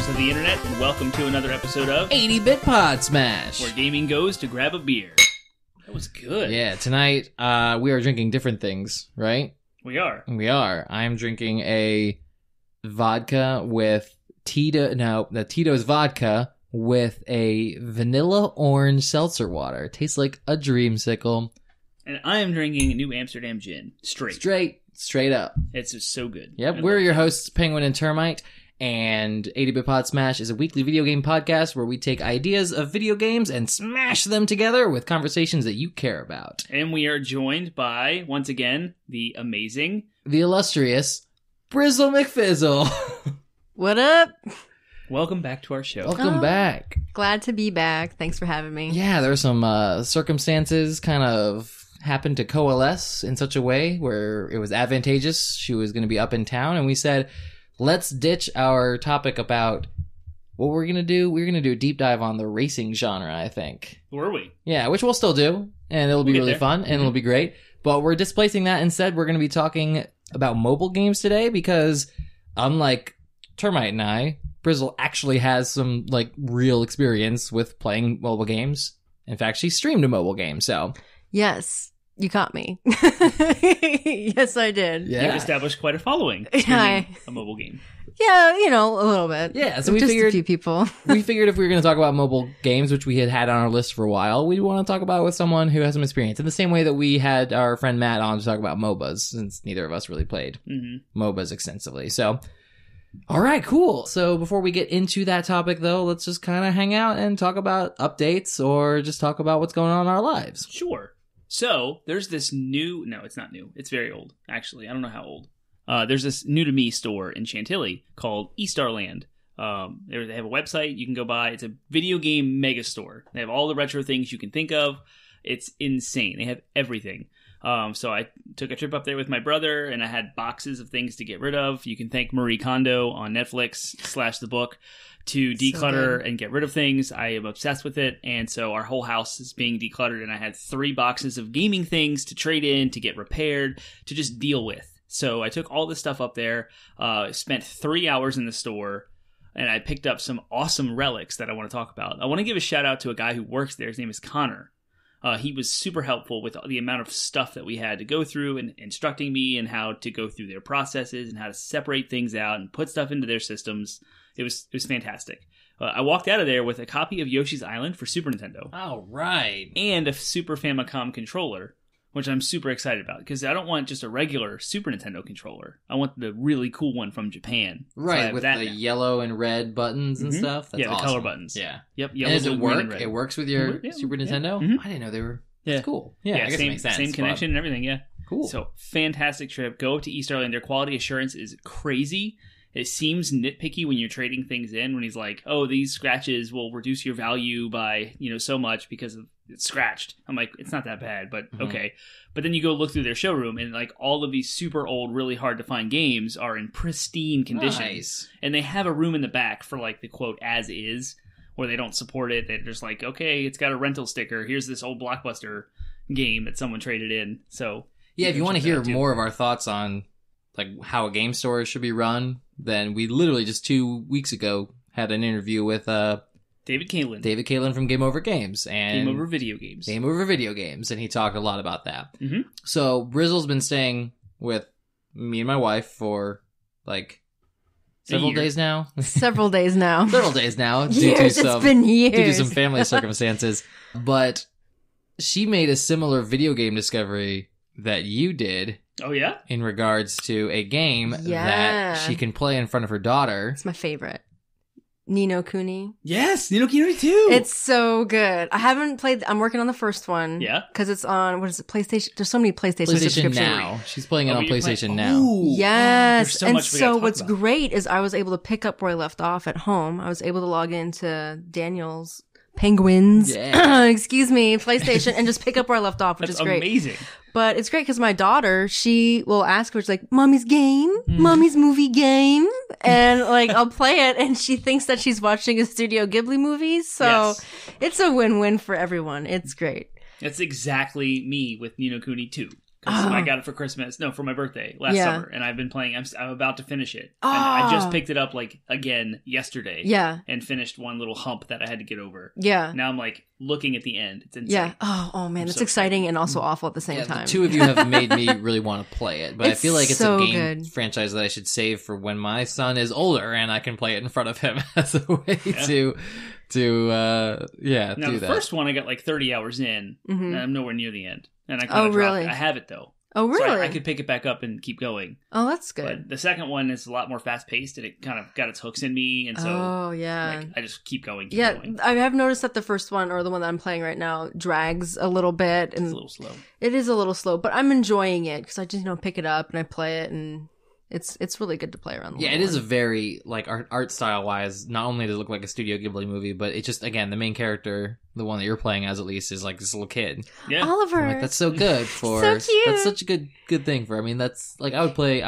gamers of the internet, and welcome to another episode of 80-bit Podsmash, where gaming goes to grab a beer. That was good. Yeah, tonight we are drinking different things, right? We are. We are. I'm drinking a vodka with Tito's vodka with a vanilla orange seltzer water. Tastes like a dreamsicle. And I am drinking a New Amsterdam gin. Straight up. It's just so good. Yep, we're your hosts, Penguin and Termite, and 80-bit Podsmash is a weekly video game podcast where we take ideas of video games and smash them together with conversations that you care about. And we are joined by, once again, the amazing, the illustrious Brizzle McFizzle. What up? Welcome back to our show. Welcome back. Glad to be back. Thanks for having me. Yeah, there were some circumstances kind of happened to coalesce in such a way where it was advantageous. She was going to be up in town, and we said, let's ditch our topic about what we're going to do. We're going to do a deep dive on the racing genre, I think. Were we? Yeah, which we'll still do, and it'll be really fun, and it'll be great. But we're displacing that. Instead, we're going to be talking about mobile games today because, unlike Termite and I, Brizzle actually has some real experience with playing mobile games. In fact, she streamed a mobile game, so... Yes, you caught me. Yes, I did. Yeah. You've established quite a following streaming a mobile game. Yeah, a little bit. Yeah, so we just figured a few people. we figured if we were going to talk about mobile games, which we had on our list for a while, we'd want to talk about it with someone who has some experience. In the same way that we had our friend Matt on to talk about MOBAs, since neither of us really played MOBAs extensively. So, all right, cool. So before we get into that topic, though, let's just kind of hang out and talk about updates or just talk about what's going on in our lives. Sure. So, there's this no, it's not new. It's very old, actually. I don't know how old. There's this new-to-me store in Chantilly called eStarland. They have a website you can go by. It's a video game mega store. They have all the retro things you can think of. It's insane. They have everything. So I took a trip up there with my brother, and I had boxes of things to get rid of. You can thank Marie Kondo on Netflix / the book to declutter and get rid of things. I am obsessed with it, and so our whole house is being decluttered, and I had 3 boxes of gaming things to trade in, to get repaired, to just deal with. So I took all this stuff up there, spent 3 hours in the store, and I picked up some awesome relics that I want to talk about. I want to give a shout out to a guy who works there. His name is Connor. He was super helpful with the amount of stuff that we had to go through and instructing me and how to go through their processes and how to separate things out and put stuff into their systems. It was fantastic. I walked out of there with a copy of Yoshi's Island for Super Nintendo. All right. And a Super Famicom controller, which I'm super excited about because I don't want just a regular Super Nintendo controller. I want the really cool one from Japan. Right, so with the yellow and red buttons and stuff. That's awesome. The color buttons. Yeah. Yep. Yellow, and does it work? It works with your Super Nintendo? Yeah. I didn't know they were... Yeah. That's cool. Yeah, I guess it makes sense. Same connection and everything, yeah. Cool. So, fantastic trip. Go up to eStarland. Their quality assurance is crazy. It seems nitpicky when you're trading things in, when he's like, oh, these scratches will reduce your value by, so much because it's scratched. I'm like, it's not that bad, but okay. But then you go look through their showroom, and all of these super old, really hard to find games are in pristine condition. Nice. And they have a room in the back for the quote, as is, where they don't support it. They're just like, okay, it's got a rental sticker. Here's this old Blockbuster game that someone traded in. So yeah, if you want to hear more of our thoughts on how a game store should be run, then we literally just 2 weeks ago had an interview with David Caitlin from Game Over Games and Game Over Video Games. Game Over Video Games, and he talked a lot about that. Mm-hmm. So Brizzle's been staying with me and my wife for several days now. Several days now. Years, it's been years. Due to some family circumstances. But she made a similar video game discovery that you did. Oh, yeah? In regards to a game that she can play in front of her daughter. It's my favorite. Ni no Kuni. Yes, Ni no Kuni 2. It's so good. I haven't played. I'm working on the first one. Yeah. Because it's on, what is it, PlayStation? There's so many PlayStation subscriptions. Now. She's playing it on PlayStation Now. Ooh. Yes. And so what's great is I was able to pick up where I left off at home. I was able to log into Daniel's Penguins, excuse me, PlayStation, and just pick up where I left off, which is great. Amazing. But it's great because my daughter, she will ask her, she's like, Mommy's game, Mommy's movie game. And I'll play it and she thinks that she's watching a Studio Ghibli movie. So it's a win-win for everyone. It's great. That's exactly me with Ni no Kuni 2. I got it for Christmas. No, for my birthday last summer, and I've been playing. I'm about to finish it. Oh. And I just picked it up again yesterday. Yeah. And finished one little hump that I had to get over. Yeah. Now I'm looking at the end. It's insane. Yeah. Oh man, that's so exciting and also awful at the same time. The two of you have made me really want to play it, but I feel like it's so a game good. franchise that I should save for when my son is older and I can play it in front of him as a way to Now, do the that. first one I got 30 hours in, and I'm nowhere near the end. And I kind of really? dropped it. I have it though. Oh, really? So I could pick it back up and keep going. Oh, that's good. But the second one is a lot more fast paced, and it kind of got its hooks in me, and so I just keep going. Going. I have noticed that the first one, or the one that I'm playing right now, drags a little bit, and it's a little slow. It is a little slow, but I'm enjoying it because I just pick it up and I play it, and it's really good to play around. It is a very art style wise. Not only does it look like a Studio Ghibli movie, but it just again the main character, the one that you're playing as at least, is this little kid. Yeah, Oliver. I'm that's so good for. So cute. That's such a good thing for. I mean, that's I would play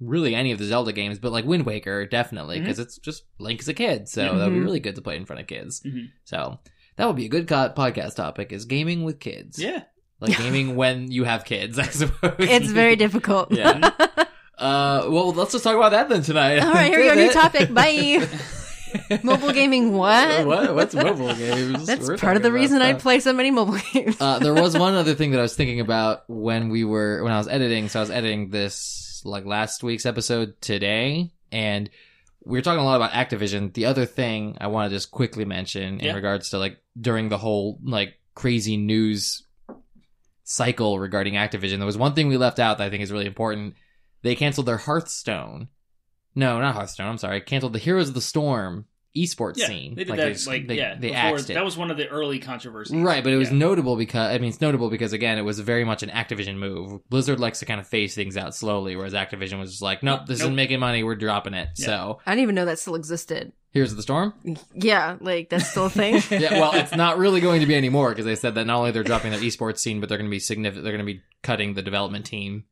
really any of the Zelda games, but Wind Waker definitely because it's just Link as a kid, so that would be really good to play in front of kids. So that would be a good podcast topic: is gaming with kids. Yeah. Gaming when you have kids, I suppose. It's very difficult. Yeah. Well, let's just talk about that then tonight. All right, here we go. New topic. Bye. Mobile gaming, what? What's mobile games? That's part of the reason I play so many mobile games. There was one other thing that I was thinking about when I was editing. So I was editing this last week's episode today, and we were talking a lot about Activision. The other thing I want to just quickly mention in regards to during the whole crazy news cycle regarding Activision, there was one thing we left out that I think is really important. They canceled their Hearthstone. No, not Hearthstone. I'm sorry. Canceled the Heroes of the Storm esports scene. They did that. They axed it. That was one of the early controversies. Right, but it was notable because it's notable because again, it was very much an Activision move. Blizzard likes to kind of phase things out slowly, whereas Activision was just nope, this isn't making money. We're dropping it. Yeah. So I didn't even know that still existed. Heroes of the Storm? Yeah, that's still a thing. Yeah, well, it's not really going to be anymore because they said that not only they're dropping their esports scene, but they're going to be significant. They're going to be cutting the development team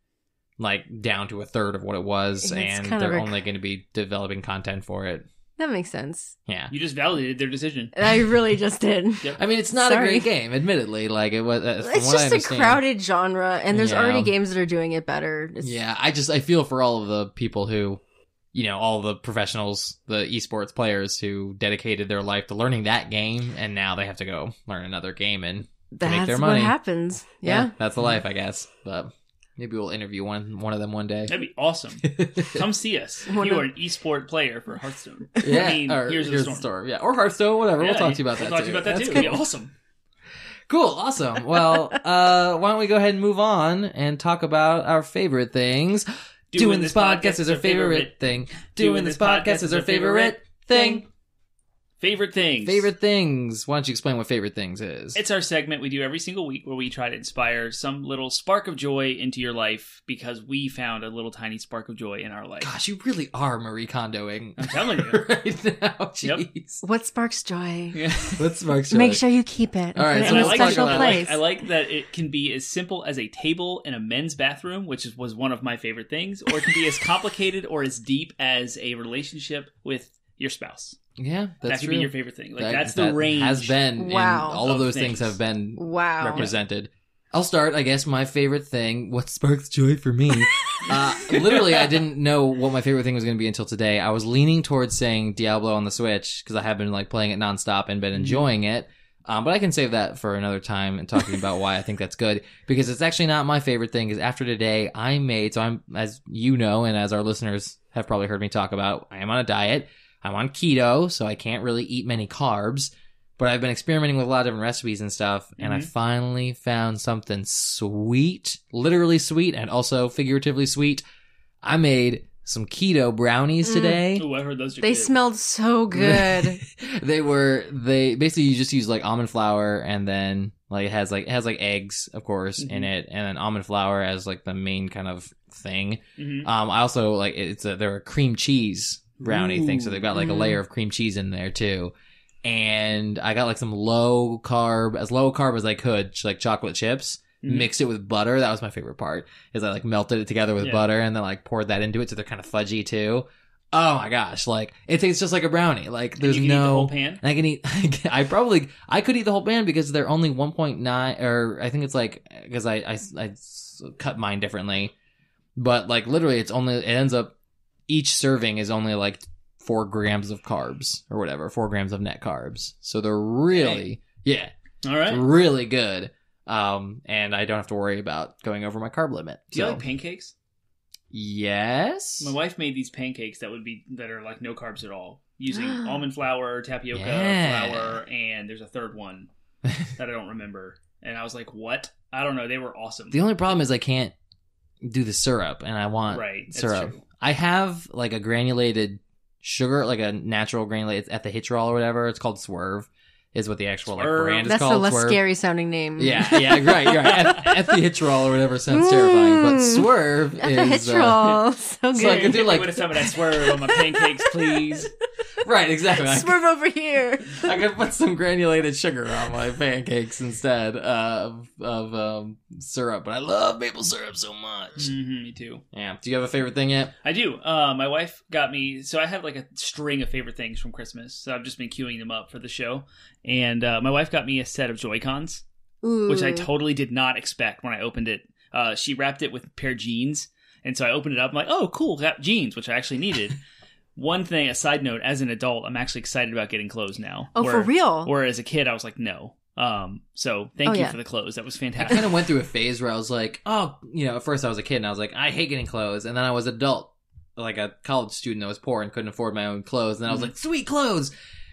down to a third of what it was, and they're only going to be developing content for it. That makes sense. Yeah, you just validated their decision. I really just did. Yep. I mean, it's not a great game, admittedly. It was. It's just a crowded genre, and there's already games that are doing it better. I feel for all of the people who. All the professionals, the esports players who dedicated their life to learning that game, and now they have to go learn another game and make their money. That's what happens. Yeah. That's the life, I guess. But maybe we'll interview one of them one day. That'd be awesome. Come see us. If you are an esport player for Hearthstone. Yeah, Here's the Storm. Yeah, or Hearthstone, whatever. We'll talk to you about that too. We'll talk to you about that too. It'd be awesome. Cool, awesome. Well, why don't we go ahead and move on and talk about our favorite things. Doing this podcast is our favorite thing. Doing this podcast is our favorite thing. Favorite things. Favorite things. Why don't you explain what favorite things is? It's our segment we do every single week where we try to inspire some little spark of joy into your life because we found a little tiny spark of joy in our life. Gosh, you really are Marie Kondoing. I'm telling you. Right now. Jeez. Yep. What sparks joy? Yeah. What sparks joy? Make sure you keep it. All right, in a special place. I like that it can be as simple as a table in a men's bathroom, which was one of my favorite things, or it can be as complicated or as deep as a relationship with your spouse. Yeah, that's that could true. be your favorite thing. That's the range. Has been. Wow. All of those things have been represented. Yeah. I'll start. I guess my favorite thing. What sparks joy for me? Literally, I didn't know what my favorite thing was going to be until today. I was leaning towards saying Diablo on the Switch because I have been playing it nonstop and been enjoying it. But I can save that for another time and talking about why I think that's good because it's actually not my favorite thing. Because after today, I'm, as you know, and as our listeners have probably heard me talk about, I am on a diet. I'm on keto, so I can't really eat many carbs, but I've been experimenting with a lot of different recipes and stuff, and I finally found something sweet, literally sweet, and also figuratively sweet. I made some keto brownies today. Ooh, I heard those are They good. smelled so good. They basically, you just use almond flour, and then it has eggs, of course, in it, and then almond flour as the main kind of thing. I also they're a cream cheese brownie thing, so they've got a layer of cream cheese in there too, and I got some low carb as I could, chocolate chips, mixed it with butter. That was my favorite part, is I melted it together with butter and then poured that into it, so they're kind of fudgy too. Oh my gosh, like it tastes just like a brownie. Like there's you can eat the whole pan? I can eat. I could eat the whole pan because they're only 1.9, or I think it's like because I cut mine differently, but like literally it ends up each serving is only like 4 grams of carbs or whatever, 4 grams of net carbs. So they're really all right, really good. And I don't have to worry about going over my carb limit. Do you like pancakes? Yes. My wife made these pancakes that are like no carbs at all, using almond flour, tapioca flour, and there's a third one that I don't remember. And I was like, "What? I don't know." They were awesome. The only problem is I can't do the syrup, and I want syrup. True. I have like a granulated sugar, like a natural granulated at the Hitch Roll or whatever. It's called Swerve. Is what the actual like brand is That's called. the less Swerve. scary sounding name. Yeah, right. At the Hitch Roll or whatever sounds terrifying, but Swerve At is the Hitch Roll. So good. So I could do like would have some of that Swerve on my pancakes, please. Right, exactly. Swerve over here. I could put some granulated sugar on my pancakes instead of syrup, but I love maple syrup so much. Mm-hmm, me too. Yeah. Do you have a favorite thing yet? I do. My wife got me. So I have like a string of favorite things from Christmas. So I've just been queuing them up for the show. And my wife got me a set of Joy-Cons, which I totally did not expect when I opened it. She wrapped it with a pair of jeans. And so I opened it up. I'm like, oh, cool, got jeans, which I actually needed. One thing, a side note, as an adult, I'm actually excited about getting clothes now. Oh, for real? Where as a kid, I was like, no. So thank you for the clothes. That was fantastic. I kind of went through a phase where I was like, oh, at first I was a kid and I was like, I hate getting clothes. And then I was adult, like a college student that was poor and couldn't afford my own clothes. And then I was like, sweet clothes.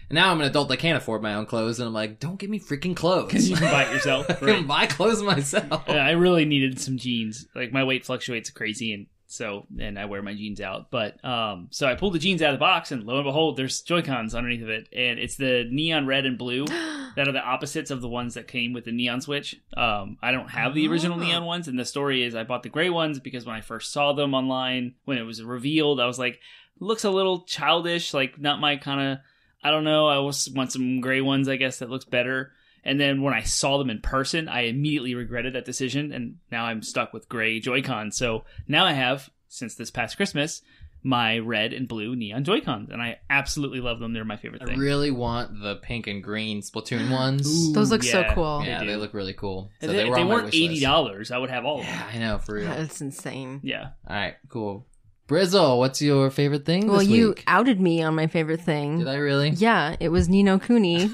And now I'm an adult that can't afford my own clothes. And I'm like, don't give me freaking clothes. Because you can buy it yourself. I can buy clothes myself. I really needed some jeans. Like my weight fluctuates crazy and I wear my jeans out. But so I pulled the jeans out of the box, and lo and behold, there's Joy-Cons underneath of it, and it's the neon red and blue that are the opposites of the ones that came with the neon switch. I don't have the original neon ones, and the story is I bought the gray ones because when I first saw them online, when it was revealed, I was like, looks a little childish, like not my kind of. I don't know. I want some gray ones, I guess, that looks better. And then when I saw them in person, I immediately regretted that decision, and now I'm stuck with gray Joy-Cons. So now I have, since this past Christmas, my red and blue neon Joy-Cons, and I absolutely love them. They're my favorite thing. I really want the pink and green Splatoon ones. Ooh, those look so cool. Yeah, they look really cool. So if they weren't $80, I would have all of them. Yeah, I know, for real. That's insane. Yeah. All right, cool. Brizzle, what's your favorite thing this week? You outed me on my favorite thing. Did I really? Yeah, it was Ni no Kuni.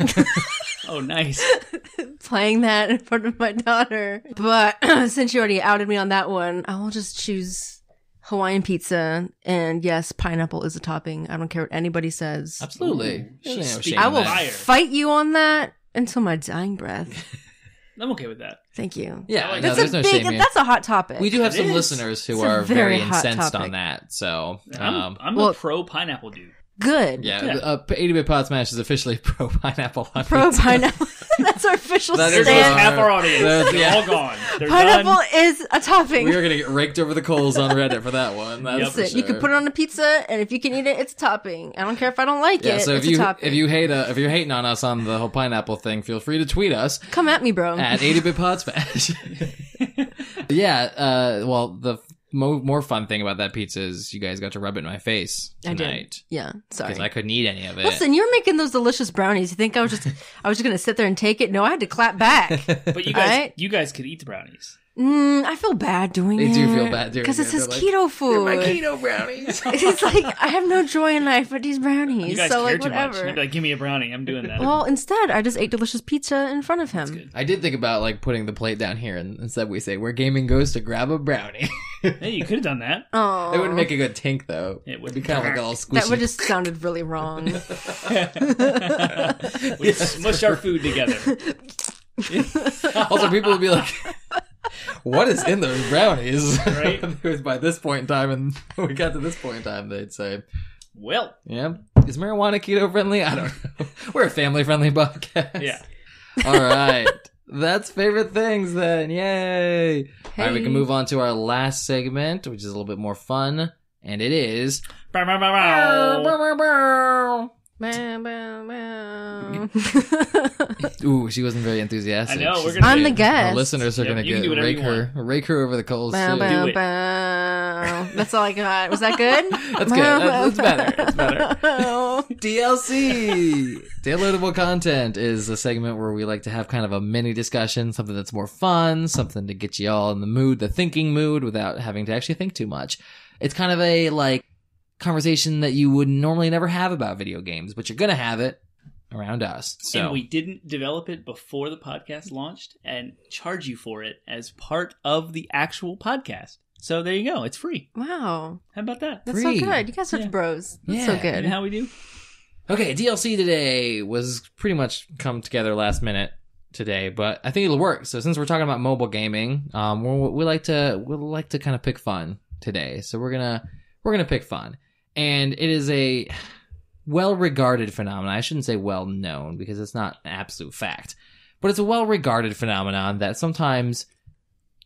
Oh, nice. Playing that in front of my daughter. But since you already outed me on that one, I will just choose Hawaiian pizza. And yes, pineapple is a topping. I don't care what anybody says. Absolutely. I will fight you on that until my dying breath. I'm okay with that. Thank you. Yeah, that's that's a hot topic. We do have some listeners who are very incensed topic. on that. So I'm a pro pineapple dude. Good. Yeah. 80-bit Podsmash is officially pro pineapple. Pro pineapple. That's our official stand. There's half our audience. They're all gone. They're pineapple done. is a topping. We are going to get raked over the coals on Reddit for that one. That's for sure. You can put it on a pizza, and if you can eat it, it's a topping. I don't care if I don't like it. So it's a topping. if you're hating on us on the whole pineapple thing, feel free to tweet us. Come at me, bro. At 80-bit Podsmash. Well, the more fun thing about that pizza is you guys got to rub it in my face tonight. I did. Yeah, sorry. Because I couldn't eat any of it. Listen, you're making those delicious brownies. You think I was just going to sit there and take it? No, I had to clap back. But you guys could eat the brownies. I feel bad doing it. They do feel bad doing it. Because it says keto food. They're my keto brownies. It's like, I have no joy in life but these brownies. You guys so, care like, too whatever. much. You'd be like, give me a brownie. I'm doing that. Well, instead, I just ate delicious pizza in front of him. That's good. I did think about like putting the plate down here, and instead we say, where gaming goes to grab a brownie. Hey, you could have done that. Oh, It wouldn't make a good tink, though. It would be kind of like a little squishy. that would just sounded really wrong. We smush our food together. Also, people would be like, what is in those brownies? Right? It was by this point in time, and when we got to this point in time, they'd say, well, yeah, is marijuana keto friendly? I don't know. We're a family friendly podcast. Yeah. All right. That's favorite things then. Yay. All right, we can move on to our last segment, which is a little bit more fun, and it is Bow, bow, bow. Ooh, she wasn't very enthusiastic. I know. We're She's- gonna I'm the get- guest. Our listeners are Yep, going you can do to whatever rake her over the coals Bow, soon. bow, Do it. bow. That's all I got. Was that good? That's good. That's better. It's better. Oh. DLC. Downloadable content is a segment where we like to have kind of a mini discussion, something that's more fun, something to get you all in the mood, the thinking mood, without having to actually think too much. It's kind of a like conversation that you would normally never have about video games, but you're gonna have it around us. So And we didn't develop it before the podcast launched and charge you for it as part of the actual podcast. So there you go. It's free. Wow. How about that? That's Free. so good. You guys are Yeah. bros. That's Yeah. so You good. know how we do? Okay, DLC today was pretty much come together last minute today, but I think it'll work. So since we're talking about mobile gaming, we like to kind of pick fun today. So we're gonna pick fun, and it is a well-regarded phenomenon. I shouldn't say well-known because it's not an absolute fact, but it's a well-regarded phenomenon that sometimes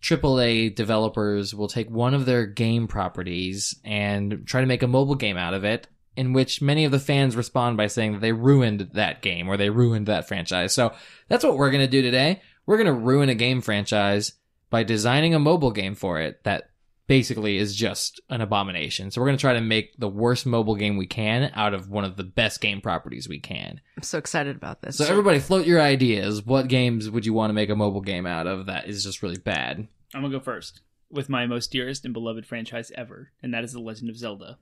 AAA developers will take one of their game properties and try to make a mobile game out of it, in which many of the fans respond by saying that they ruined that game or they ruined that franchise. So that's what we're going to do today. We're going to ruin a game franchise by designing a mobile game for it that basically is just an abomination. So we're going to try to make the worst mobile game we can out of one of the best game properties we can. I'm so excited about this. So everybody float your ideas. What games would you want to make a mobile game out of that is just really bad? I'm going to go first with my most dearest and beloved franchise ever, and that is The Legend of Zelda.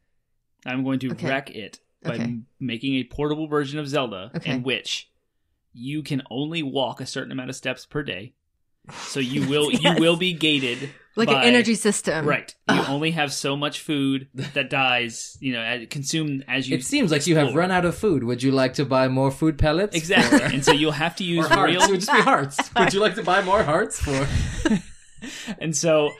I'm going to wreck it by making a portable version of Zelda in which you can only walk a certain amount of steps per day. So you will you will be gated like by, an energy system. Right. You only have so much food that dies, consumed as you It seems like you have explore. run out of food. Would you like to buy more food pellets? Exactly. And so you'll have to Or use hearts. real It would just be hearts. Would you like to buy more hearts for? And so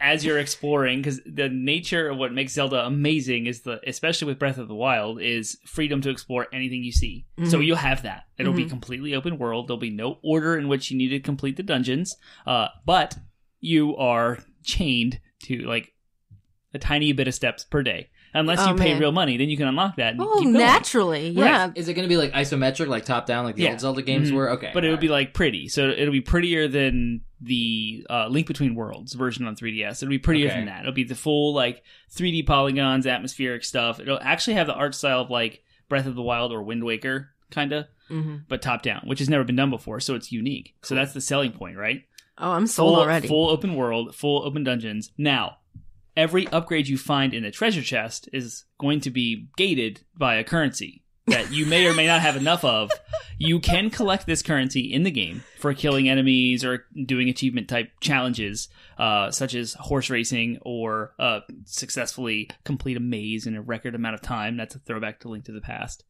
as you're exploring, because the nature of what makes Zelda amazing is especially with Breath of the Wild, is freedom to explore anything you see. Mm-hmm. So you'll have that. It'll be completely open world. There'll be no order in which you need to complete the dungeons. But you are chained to like a tiny bit of steps per day. Unless you pay real money, then you can unlock that. And keep going. Naturally, yeah. Right. Is it going to be like isometric, like top down, like the old Zelda games were? Okay, but it would be like pretty. So it'll be prettier than the Link Between Worlds version on 3DS. It'll be prettier than that. It'll be the full like 3D polygons, atmospheric stuff. It'll actually have the art style of like Breath of the Wild or Wind Waker, kind of, but top down, which has never been done before. So it's unique. Cool. So that's the selling point, right? Oh, I'm sold already. Full open world, full open dungeons. Now, every upgrade you find in a treasure chest is going to be gated by a currency that you may or may not have enough of. You can collect this currency in the game for killing enemies or doing achievement type challenges, such as horse racing or successfully complete a maze in a record amount of time. That's a throwback to Link to the Past.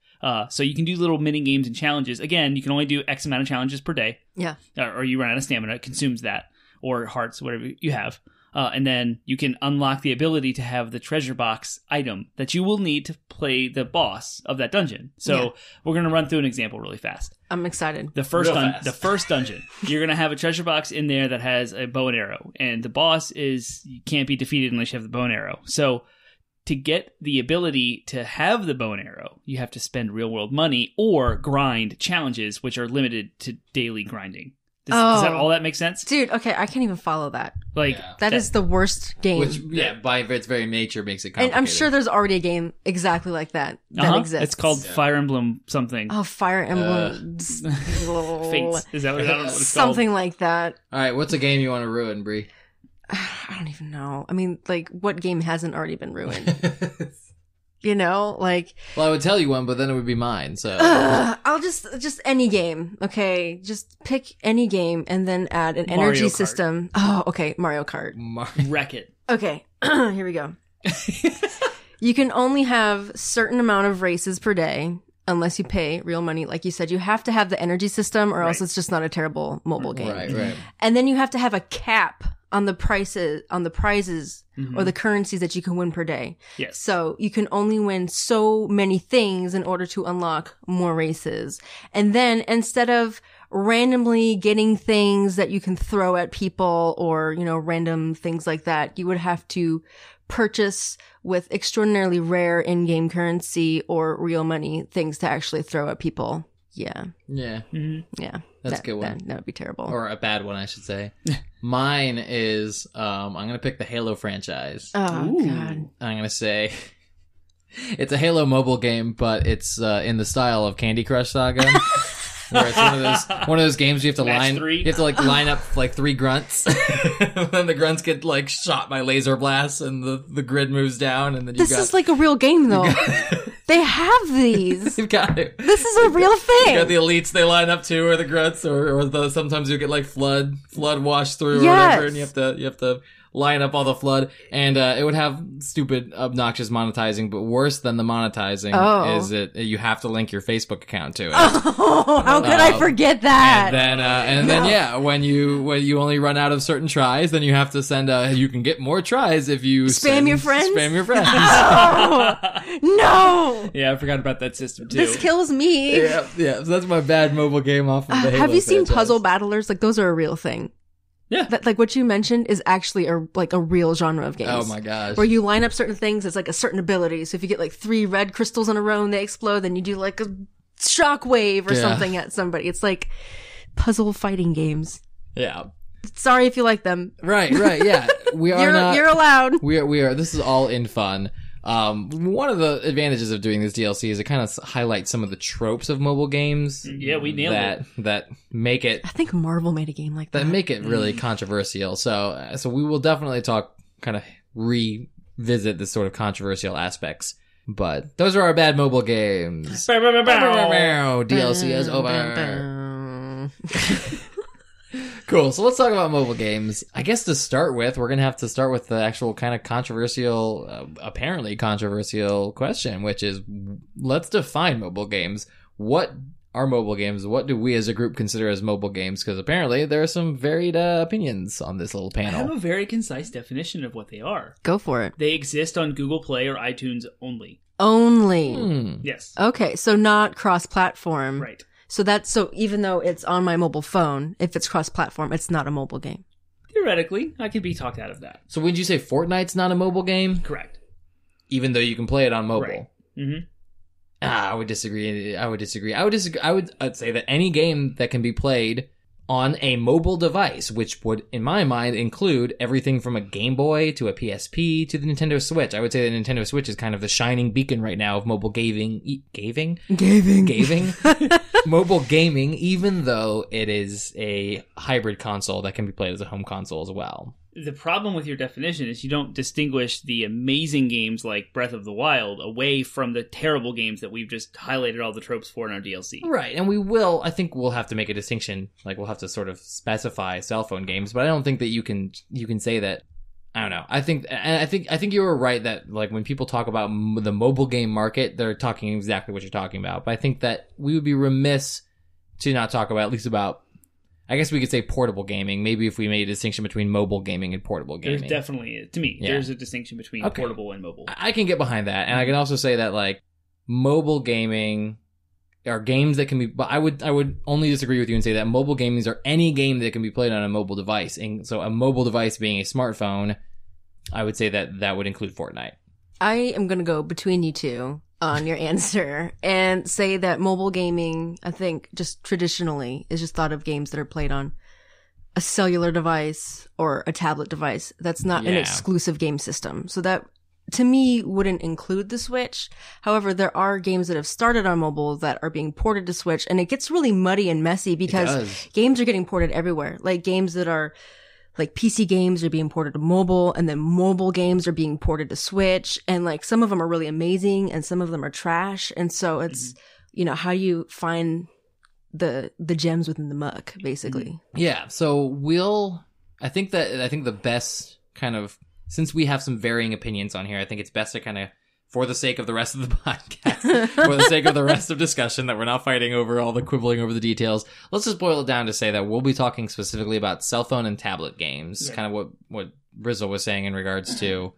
So you can do little mini games and challenges. Again, you can only do X amount of challenges per day. Yeah. Or you run out of stamina. It consumes that. Or hearts, whatever you have. And then you can unlock the ability to have the treasure box item that you will need to play the boss of that dungeon. So we're going to run through an example really fast. I'm excited. The first dungeon, you're going to have a treasure box in there that has a bow and arrow. And the boss you can't be defeated unless you have the bow and arrow. So to get the ability to have the bow and arrow, you have to spend real world money or grind challenges, which are limited to daily grinding. Does that all that make sense? Dude, okay, I can't even follow that. Like that is the worst game. Which, by its very nature, makes it complicated. And I'm sure there's already a game exactly like that exists. It's called Fire Emblem something. Oh, Fire Emblem Fates. Is that what, I don't know what it's something like that. All right, what's a game you want to ruin, Bree? I don't even know. I mean, like, what game hasn't already been ruined? You know, like. Well, I would tell you one, but then it would be mine. So I'll just any game. Okay, just pick any game and then add an energy system. Oh, okay, Mario Kart. Wreck it. Okay, here we go. You can only have certain amount of races per day unless you pay real money. Like you said, you have to have the energy system, or else it's just not a terrible mobile game. Right. And then you have to have a cap on the prizes or the currencies that you can win per day. Yes. So you can only win so many things in order to unlock more races. And then instead of randomly getting things that you can throw at people or, random things like that. You would have to purchase with extraordinarily rare in-game currency or real money things to actually throw at people. Yeah. Yeah. Mm-hmm. Yeah. That's a good one. That would be terrible. Or a bad one, I should say. Mine is, I'm going to pick the Halo franchise. Oh, Ooh. God. I'm going to say it's a Halo mobile game, but it's in the style of Candy Crush Saga. Where it's one of those games you have to line up like 3 grunts. And then the grunts get like shot by laser blasts and the grid moves down and then This is like a real game though. They have these. You've got it. This is a real thing. You got the elites they line up to, or the grunts, or sometimes you get like flood wash through or Yes. whatever, and you have to line up all the flood, and it would have stupid, obnoxious monetizing, but worse than the monetizing is you have to link your Facebook account to it. Oh, how could I forget that? And then when you only run out of certain tries, then you have to send you can get more tries if you Spam your friends? Spam your friends. No. Yeah, I forgot about that system too. This kills me. Yeah. So that's my bad mobile game off of the Halo Have you seen franchise. puzzle battlers? Like those are a real thing. Yeah. That, like what you mentioned is actually a real genre of games. Oh my gosh. Where you line up certain things, it's like a certain ability. So if you get like 3 red crystals in a row and they explode, then you do like a shockwave or something at somebody. It's like puzzle fighting games. Yeah. Sorry if you like them. Right, yeah. We are You're allowed. We are this is all in fun. One of the advantages of doing this DLC is it kind of highlights some of the tropes of mobile games. Yeah, we nailed it. That make it I think Marvel made a game like that. that make it really controversial. So we will definitely kind of revisit the sort of controversial aspects. But those are our bad mobile games. DLC is over. Cool. So let's talk about mobile games. I guess to start with, we're going to have to start with the actual kind of apparently controversial question, which is, let's define mobile games. What are mobile games? What do we as a group consider as mobile games? Because apparently there are some varied opinions on this little I panel. have a very concise definition of what they are. Go for it. They exist on Google Play or iTunes only. Only. Yes. Okay, so not cross-platform. Right. So even though it's on my mobile phone, if it's cross-platform, it's not a mobile game. Theoretically, I could be talked out of that. So would you say Fortnite's not a mobile game? Correct. Even though you can play it on mobile? Right. Mm-hmm. I would disagree. I'd say that any game that can be played on a mobile device, which would, in my mind, include everything from a Game Boy to a PSP to the Nintendo Switch. I would say the Nintendo Switch is kind of the shining beacon right now of mobile gaming. Mobile gaming, even though it is a hybrid console that can be played as a home console as well. The problem with your definition is you don't distinguish the amazing games like Breath of the Wild away from the terrible games that we've just highlighted all the tropes for in our DLC. Right, and I think we'll have to make a distinction, like we'll have to sort of specify cell phone games, but I don't think that you can say that. I don't know. I think you were right that like when people talk about the mobile game market, they're talking exactly what you're talking about. But I think that we would be remiss to not talk about, at least about, I guess we could say portable gaming. Maybe if we made a distinction between mobile gaming and portable gaming. There's definitely, to me, there's a distinction between portable and mobile. I can get behind that. And I can also say that like mobile gaming are games that can be, but I would only disagree with you and say that mobile gamings are any game that can be played on a mobile device. And so a mobile device being a smartphone, I would say that would include Fortnite. I am going to go between you two on your answer and say that mobile gaming, I think, just traditionally is just thought of games that are played on a cellular device or a tablet device. That's not an exclusive game system. So that, to me, wouldn't include the Switch. However, there are games that have started on mobile that are being ported to Switch, and it gets really muddy and messy because games are getting ported everywhere. Like games that are like PC games are being ported to mobile, and then mobile games are being ported to Switch, and like some of them are really amazing and some of them are trash. And so it's, how you find the gems within the muck, basically. Yeah. So I think the best kind of, since we have some varying opinions on here, I think it's best to kind of, for the sake of the rest of the podcast, for the sake of the rest of discussion, that we're not fighting over all the quibbling over the details, let's just boil it down to say that we'll be talking specifically about cell phone and tablet games, kind of what Brizzle was saying in regards to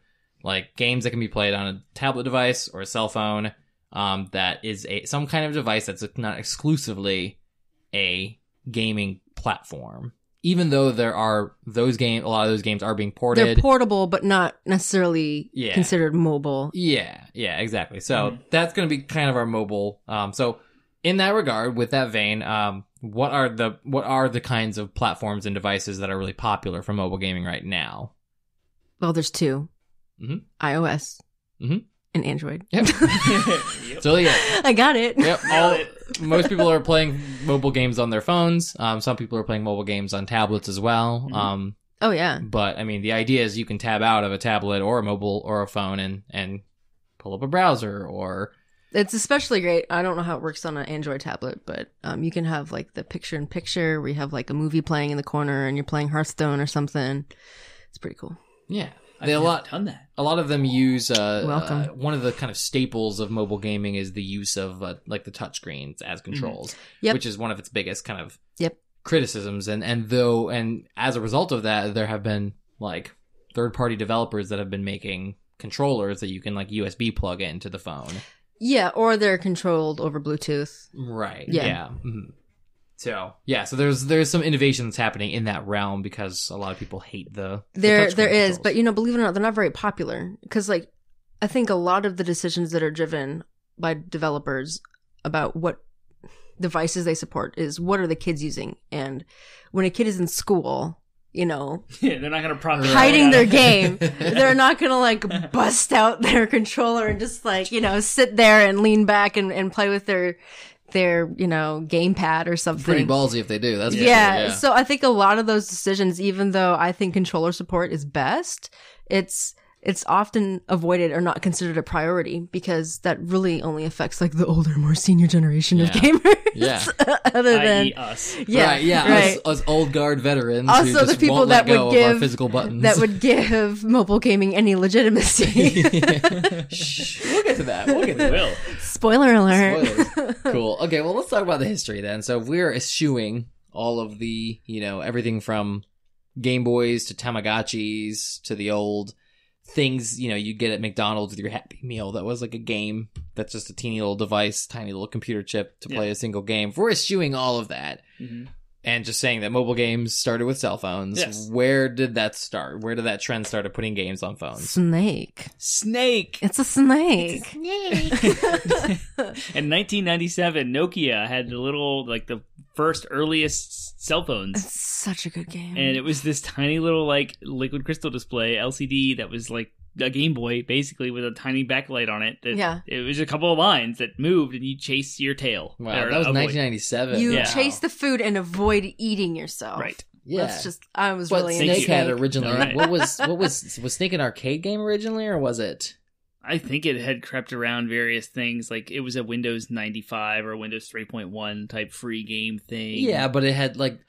like games that can be played on a tablet device or a cell phone, that is some kind of device that's not exclusively a gaming platform. Even though there are a lot of those games are being ported. They're portable, but not necessarily considered mobile. Yeah, exactly. So that's going to be kind of our mobile. So in that regard, with that vein, what are the kinds of platforms and devices that are really popular for mobile gaming right now? Well, there's two. iOS and Android. Yep. So yeah, I got it. Yep. Most people are playing mobile games on their phones. Some people are playing mobile games on tablets as well. Oh yeah. But I mean, the idea is you can tab out of a tablet or a mobile or a phone and pull up a browser or. It's especially great. I don't know how it works on an Android tablet, but you can have like the picture-in-picture where you have like a movie playing in the corner and you're playing Hearthstone or something. It's pretty cool. Yeah. I've done that. A lot of them use Welcome. One of the kind of staples of mobile gaming is the use of like the touchscreens as controls, which is one of its biggest kind of criticisms. And as a result of that, there have been like third-party developers that have been making controllers that you can like USB plug into the phone. Yeah, or they're controlled over Bluetooth. Right. Yeah. Mm-hmm. So there's some innovation that's happening in that realm because a lot of people hate the there is, controls. but believe it or not, they're not very popular because like I think a lot of the decisions that are driven by developers about what devices they support is what are the kids using, and when a kid is in school, they're not going to hiding their game. They're not going to like bust out their controller and just like sit there and lean back and play with their gamepad or something. Pretty ballsy if they do. That's yeah. So I think a lot of those decisions, even though I think controller support is best, it's often avoided or not considered a priority because that really only affects like the older, more senior generation of gamers. Yeah. Other than i.e. us. Yeah. Right. Yeah. Right. Us old guard veterans. Also, who just the people won't that let go would of our give physical buttons. that would give mobile gaming any legitimacy. Shh. We'll get to that. We will. Spoiler alert. Spoilers. Cool. Okay. Well, let's talk about the history then. So we're eschewing all of the everything from Game Boys to Tamagotchis to the old things you get at McDonald's with your Happy Meal that was like a game that's just a teeny little device, tiny little computer chip to play a single game. If we're eschewing all of that and just saying that mobile games started with cell phones, where did that start? Where did that trend start of putting games on phones? Snake. It's a snake. In 1997, Nokia had the little like the first earliest cell phones. It's such a good game. And it was this tiny little like liquid crystal display LCD that was like a Game Boy basically with a tiny backlight on it. It was a couple of lines that moved and you chase your tail. Wow, that was 1997. You chase the food and avoid eating yourself. Right. Yeah. I was really Snake into had Snake. originally. Right. Was Snake an arcade game originally, or was it? I think it had crept around various things. Like it was a Windows 95 or Windows 3.1 type free game thing. Yeah, but it had like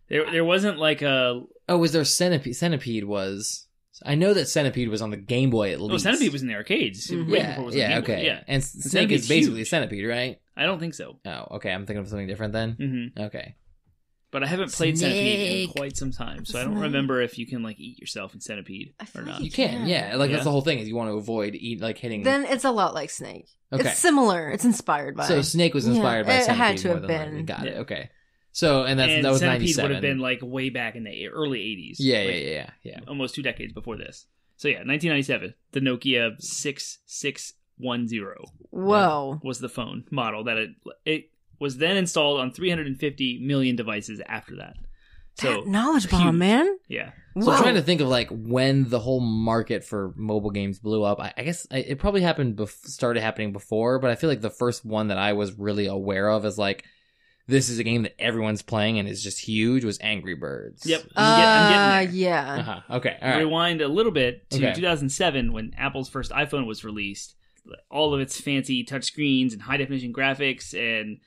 there wasn't like a. Oh, was there Centipede? Centipede was. I know that Centipede was on the Game Boy at least. Oh, Centipede was in the arcades. Mm-hmm. Way before it was on Game Boy. Okay. Yeah, And Snake is basically huge. Centipede, right? I don't think so. Oh, okay. I'm thinking of something different then. Mm-hmm. Okay. But I haven't played Snake. Centipede in quite some time, so I don't remember if you can like eat yourself in Centipede I feel or like not. you You can, yeah. Like that's the whole thing is you want to avoid hitting. Then it's a lot like Snake. Okay. It's similar. It's inspired by. So Snake was inspired by it Centipede had to more have than likely. been. Got it. Yeah. Okay. So and that was Centipede 97. would have been like way back in the early 80s. Yeah. Almost 2 decades before this. So yeah, 1997, the Nokia 6610 Whoa. was the phone model that it was then installed on 350 million devices after that. So That knowledge bomb, huge. man. Yeah. So Whoa. I'm trying to think of like when the whole market for mobile games blew up. I guess it probably started happening before, but I feel like the first one that I was really aware of is like this is a game that everyone's playing and is just huge was Angry Birds. Yep. I'm getting there. Yeah. Uh-huh. Okay. All right. Rewind a little bit to Okay. 2007 when Apple's first iPhone was released. All of its fancy touchscreens and high definition graphics and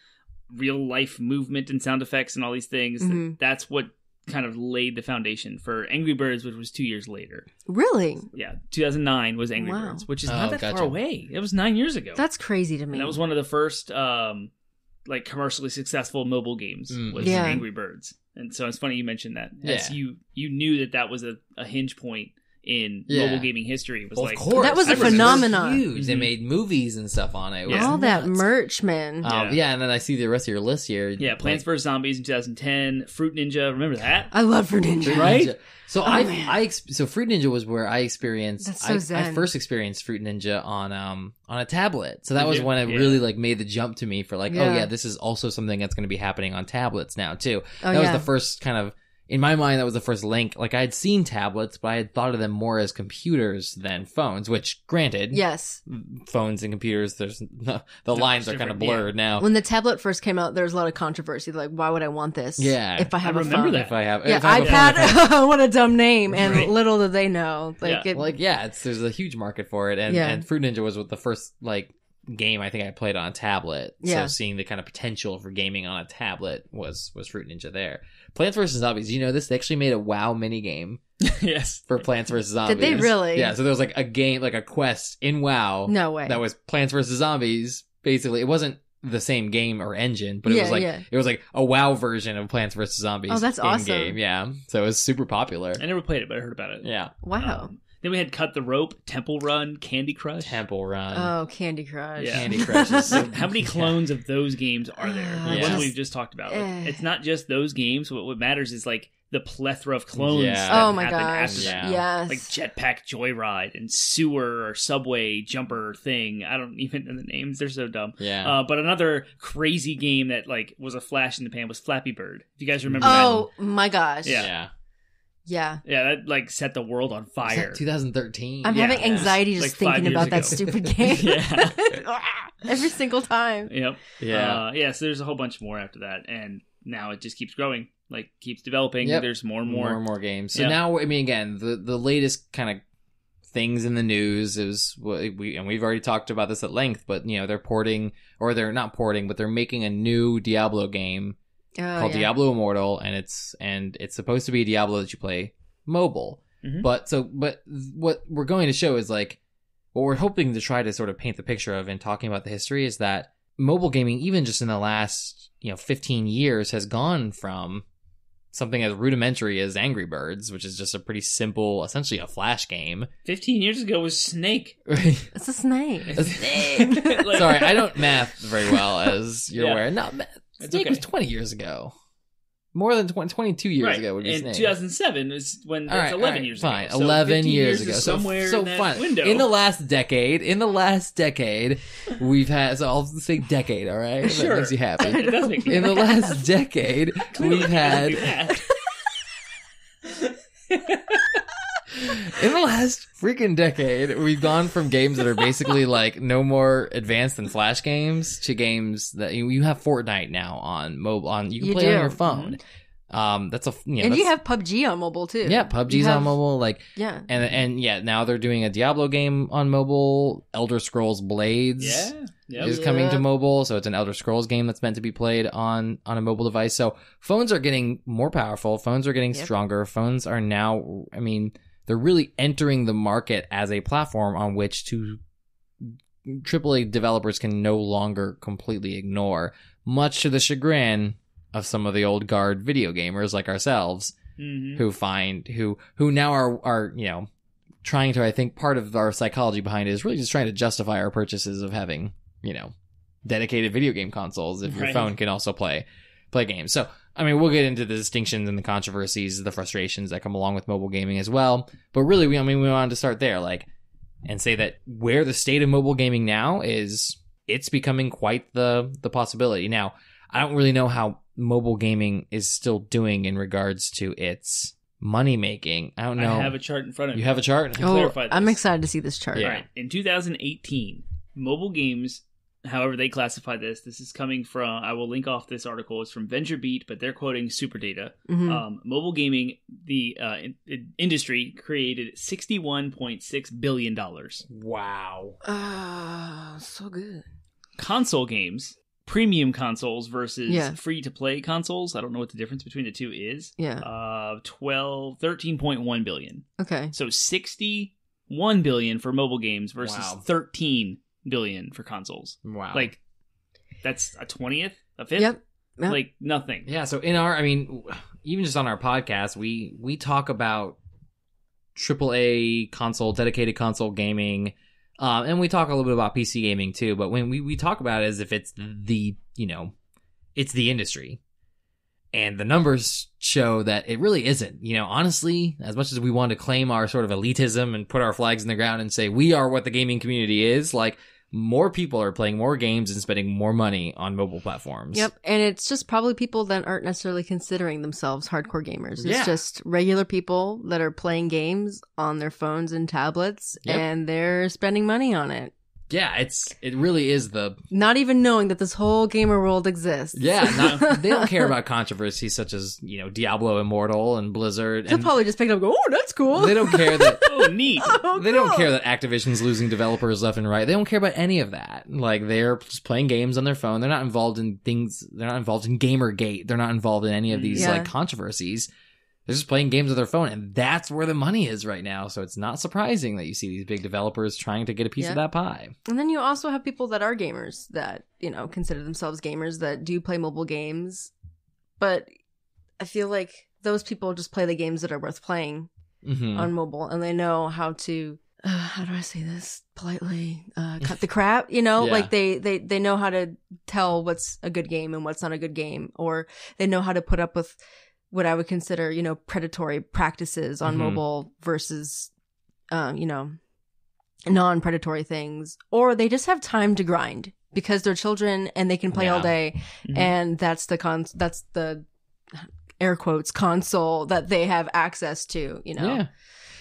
real life movement and sound effects and all these things. Mhm. That's what kind of laid the foundation for Angry Birds, which was 2 years later. Really? Yeah, 2009 was Angry Wow. Birds, which is Oh, not that gotcha. far away. It was 9 years ago. That's crazy to me. And that was one of the first like commercially successful mobile games was Yeah. Angry Birds. And so it's funny you mentioned that. Yeah. As you knew that was a hinge point in mobile gaming history. It was of course. That was a phenomenon. Huge. They made movies and stuff on it. All that merch, man. And then I see the rest of your list here. Yeah, Plants vs. Zombies in 2010, Fruit Ninja, remember that? I love Fruit Ninja. Right? So so Fruit Ninja was where I experienced. That's so zen. I first experienced Fruit Ninja on a tablet. So that was when it really like made the jump to me for like, oh yeah, this is also something that's going to be happening on tablets now too. That was the first kind of. In my mind, that was the first link. Like, I had seen tablets, but I had thought of them more as computers than phones, which, granted, yes, phones and computers, the lines are kind of blurred now. When the tablet first came out, there was a lot of controversy. Like, why would I want this? Yeah. If I have a phone. If I have iPad, what a dumb name. And little did they know. Like, there's a huge market for it. And Fruit Ninja was the first, like, game I think I played on a tablet. So seeing the kind of potential for gaming on a tablet was Fruit Ninja there. Plants vs. Zombies, you know this? They actually made a WoW minigame. Yes. For Plants vs. Zombies. Did they really? Yeah, so there was like a game, like a quest in WoW. No way. That was Plants vs. Zombies. Basically, it wasn't the same game or engine, but it was like a WoW version of Plants vs. Zombies. Oh, that's awesome. Game, yeah. So it was super popular. I never played it, but I heard about it. Yeah. Wow. Then we had Cut the Rope, Temple Run, Candy Crush. Temple Run. Oh, Candy Crush. Yeah. Candy Crush is how many clones of those games are there? The ones we've just talked about. Like, it's not just those games. What matters is like the plethora of clones that oh my happen gosh. after that. Yes. Like Jetpack Joyride and Sewer or Subway Jumper thing. I don't even know the names. They're so dumb. Yeah. But another crazy game that like was a flash in the pan was Flappy Bird. If you guys remember that. Oh my gosh. Yeah. Yeah. Yeah, that like set the world on fire. 2013. I'm having anxiety just like thinking about that stupid game. Yeah. Every single time. Yep. Yeah. So there's a whole bunch more after that, and now it just keeps growing. Like keeps developing. Yep. There's more and more games. So now, I mean, again, the latest kind of things in the news is we've already talked about this at length, but you know they're porting, or they're not porting, but they're making a new Diablo game called Diablo Immortal, and it's supposed to be a Diablo that you play mobile. Mm-hmm. But what we're going to show is like what we're hoping to try to sort of paint the picture of in talking about the history is that mobile gaming, even just in the last 15 years, has gone from something as rudimentary as Angry Birds, which is just a pretty simple, essentially a flash game. 15 years ago was Snake. It's a snake. Sorry, I don't math very well, as you're aware. No, Snake okay. was 20 years ago. More than 22 years ago would be Snake. And 2007 is when it's 11 years fine. ago. So 11 years ago. Somewhere in that window. In the last decade, we've had, so I'll say decade, all right? Sure. That makes you happy. It does make me In the last decade, we've had... In the last freaking decade, we've gone from games that are basically like no more advanced than Flash games to games that you have Fortnite now on mobile. You can play on your phone. Mm-hmm. You have PUBG on mobile too. Yeah, PUBG's on mobile. Like and now they're doing a Diablo game on mobile. Elder Scrolls Blades is coming to mobile, so it's an Elder Scrolls game that's meant to be played on a mobile device. So phones are getting more powerful. Phones are getting stronger. Phones are now, I mean, they're really entering the market as a platform on which AAA developers can no longer completely ignore, much to the chagrin of some of the old guard video gamers like ourselves, who now are trying to, I think part of our psychology behind it is really just trying to justify our purchases of having, dedicated video game consoles if your phone can also play games. So, I mean, we'll get into the distinctions and the controversies, the frustrations that come along with mobile gaming as well. But really, we wanted to start there, and say that where the state of mobile gaming now is, it's becoming quite the possibility. Now, I don't really know how mobile gaming is still doing in regards to its money making. I don't know. I have a chart in front of me. You have a chart? Clarify this. I'm excited to see this chart. Yeah. Right. In 2018, mobile games, however they classify this is coming from, I will link off this article. It's from VentureBeat, but they're quoting Superdata. Mm-hmm. Mobile gaming, the industry created $61.6 billion. Wow. So good. Console games, premium consoles versus free-to-play consoles. I don't know what the difference between the two is. Yeah. 13.1 billion. Okay. So 61 billion for mobile games versus 13 billion for consoles. Wow. Like, that's a 20th, a fifth? Yep. Like, nothing. Yeah, so even just on our podcast, we talk about AAA console, dedicated console gaming. And we talk a little bit about PC gaming too, but when we talk about it as if it's the, it's the industry. And the numbers show that it really isn't. Honestly, as much as we want to claim our sort of elitism and put our flags in the ground and say we are what the gaming community is, like, more people are playing more games and spending more money on mobile platforms. Yep, and it's just probably people that aren't necessarily considering themselves hardcore gamers. Yeah. It's just regular people that are playing games on their phones and tablets, and they're spending money on it. Yeah, it really is not even knowing that this whole gamer world exists. Yeah, they don't care about controversies such as, Diablo Immortal and Blizzard. They'll probably just pick it up and go, oh, that's cool. They don't care that... oh, neat. They don't care that Activision's losing developers left and right. They don't care about any of that. Like, they're just playing games on their phone. They're not involved in things. They're not involved in Gamergate. They're not involved in any of these, controversies. They're just playing games on their phone, and that's where the money is right now. So it's not surprising that you see these big developers trying to get a piece of that pie. And then you also have people that are gamers that, consider themselves gamers that do play mobile games. But I feel like those people just play the games that are worth playing on mobile, and they know how to, how do I say this politely, cut the crap, like they know how to tell what's a good game and what's not a good game, or they know how to put up with what I would consider, predatory practices on mobile versus, non-predatory things. Or they just have time to grind because they're children and they can play all day. Mm-hmm. And that's the air quotes console that they have access to, Yeah,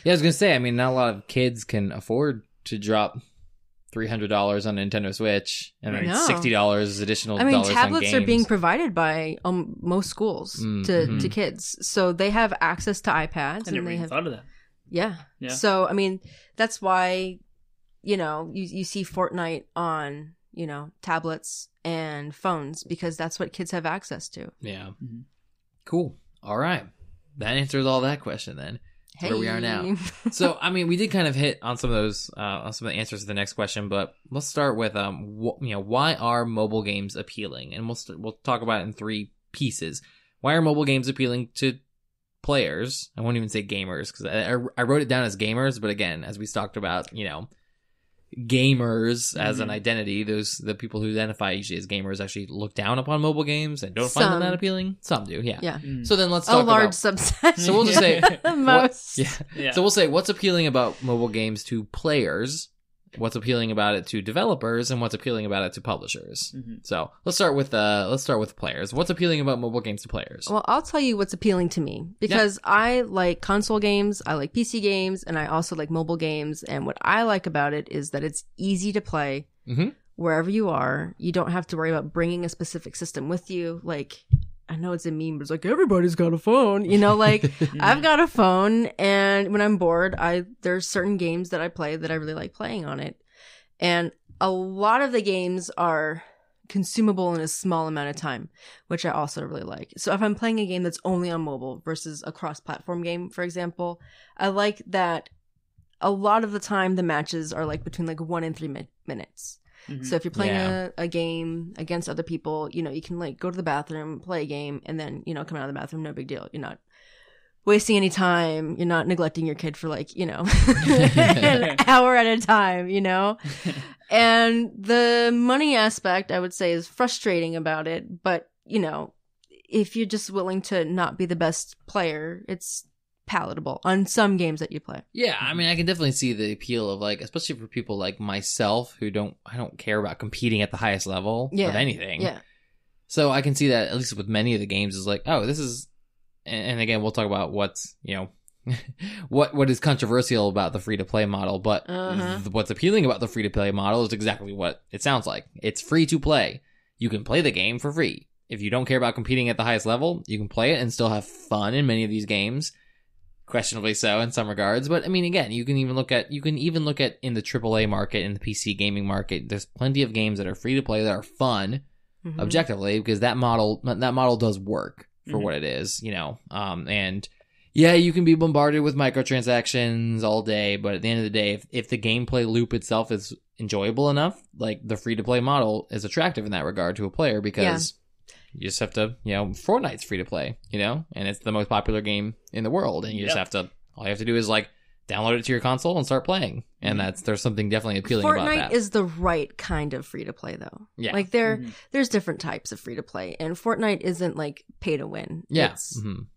I was going to say, not a lot of kids can afford to drop $300 on Nintendo Switch and then $60 additional dollars on games. Tablets are being provided by most schools to kids, so they have access to iPads. I never even thought of that. Yeah. So that's why you see Fortnite on tablets and phones, because that's what kids have access to. Yeah. Mm-hmm. Cool. All right, that answers all that question then. Where we are now. So, we did kind of hit on some of those, some of the answers to the next question, but let's start with, why are mobile games appealing? And we'll talk about it in 3 pieces. Why are mobile games appealing to players? I won't even say gamers, because I wrote it down as gamers, but again, as we talked about, gamers as an identity, the people who identify usually as gamers actually look down upon mobile games and don't find them that appealing. Some do, yeah. So then let's talk about a large subset. So we'll just say most. So we'll say what's appealing about mobile games to players, what's appealing about it to developers, and what's appealing about it to publishers. Mm-hmm. So let's start with players. What's appealing about mobile games to players? Well, I'll tell you what's appealing to me, because I like console games, I like PC games, and I also like mobile games. And what I like about it is that it's easy to play wherever you are. You don't have to worry about bringing a specific system with you. Like, I know it's a meme, but it's like, everybody's got a phone, I've got a phone, and when I'm bored, there's certain games that I play that I really like playing on it. And a lot of the games are consumable in a small amount of time, which I also really like. So if I'm playing a game that's only on mobile versus a cross-platform game, for example, I like that a lot of the time the matches are like between like 1 and 3 minutes. Mm-hmm. So if you're playing a game against other people, you can like go to the bathroom, play a game, and then, come out of the bathroom, no big deal. You're not wasting any time. You're not neglecting your kid for like, an hour at a time, And the money aspect, I would say, is frustrating about it. But, if you're just willing to not be the best player, it's palatable on some games that you play. Yeah, I can definitely see the appeal of, like, especially for people like myself who I don't care about competing at the highest level of anything. Yeah. So I can see that, at least with many of the games, is like, oh, this is, and again, we'll talk about what's, what is controversial about the free-to-play model, but what's appealing about the free-to-play model is exactly what it sounds like. It's free to play. You can play the game for free. If you don't care about competing at the highest level, you can play it and still have fun in many of these games. Questionably so in some regards, but again, you can even look at in the AAA market, in the PC gaming market, there's plenty of games that are free to play that are fun, objectively, because that model does work for what it is, and yeah, you can be bombarded with microtransactions all day, but at the end of the day, if the gameplay loop itself is enjoyable enough, like, the free to play model is attractive in that regard to a player, because you just have to, Fortnite's free to play, and it's the most popular game in the world, and you just have to, all you have to do is, like, download it to your console and start playing. And there's something definitely appealing about that. Fortnite is the right kind of free to play, though. Yeah. Like there's different types of free to play, and Fortnite isn't like pay to win. Yeah.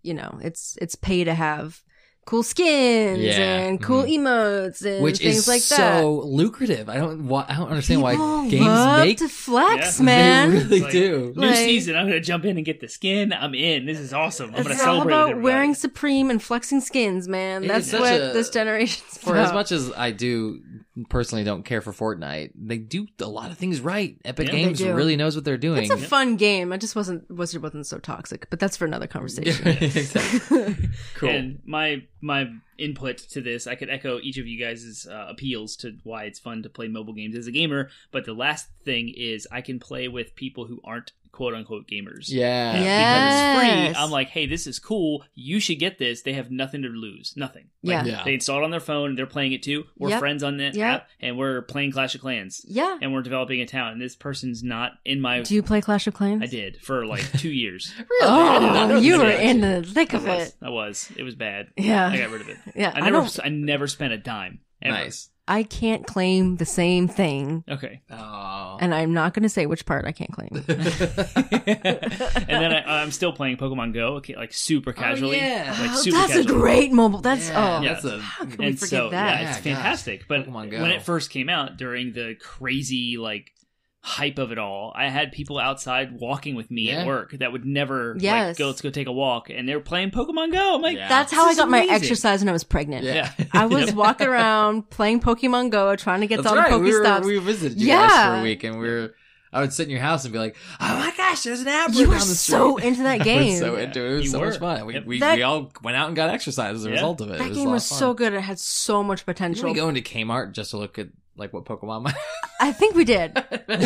It's, it's pay to have cool skins and cool emotes and which things is like so that. lucrative. I don't understand why People games love make to flex, Yeah. man. They really Like, do. New Like- season, I'm going to jump in and get the skin. I'm in. This is awesome. I'm going to It's all celebrate with about everybody. wearing Supreme and flexing skins, man. It That's is such what a- this generation's For about. as much as I do personally don't care for Fortnite, they do a lot of things right. Epic Yeah. Games They do. really knows what they're doing. It's a fun game. I just wasn't so toxic, but that's for another conversation. Exactly. Cool. And my input to this, I could echo each of you guys' appeals to why it's fun to play mobile games as a gamer. But the last thing is I can play with people who aren't quote unquote gamers. Yeah. Because Yes. it's free, I'm like, hey, this is cool. You should get this. They have nothing to lose. Nothing. Like, Yeah. They install it on their phone. They're playing it too. We're Yep. friends on that Yep. app, and we're playing Clash of Clans. Yeah. And we're developing a town. And this person's not in my... Do you play Clash of Clans? I did for like 2 years. Really? Oh, you were Yeah. in the thick of it. I was. It was bad. Yeah. I got rid of it. Yeah. I never spent a dime. Ever. Nice. I can't claim the same thing, Okay. Oh. and I'm not going to say which part I can't claim. And then I'm still playing Pokemon Go, okay, like super casually. yeah. Like Oh, super that's casual. a great mobile. That's Yeah, oh, that's a how can we And forget so that? yeah, it's Yeah, fantastic. But Pokemon Go. when it first came out, during the crazy like hype of it all, I had people outside walking with me Yeah. at work that would never Yes. like go. Let's go take a walk, and they were playing Pokemon Go. I'm like, Yeah. That's how this I got is my amazing. exercise when I was pregnant. Yeah. I was walking around playing Pokemon Go, trying to get That's to all right. the Pokestops. We visited you guys Yeah. for a week, and I would sit in your house and be like, "Oh my gosh, there's an app You right were down the street." so into that I game. was so into it. It was You so were. much fun. Yep. We That- all went out and got exercise as a Yeah. result of it. That It was game a lot was of so fun. good. It had so much Didn't potential. we go into Kmart just to look at like what Pokemon might I think we did.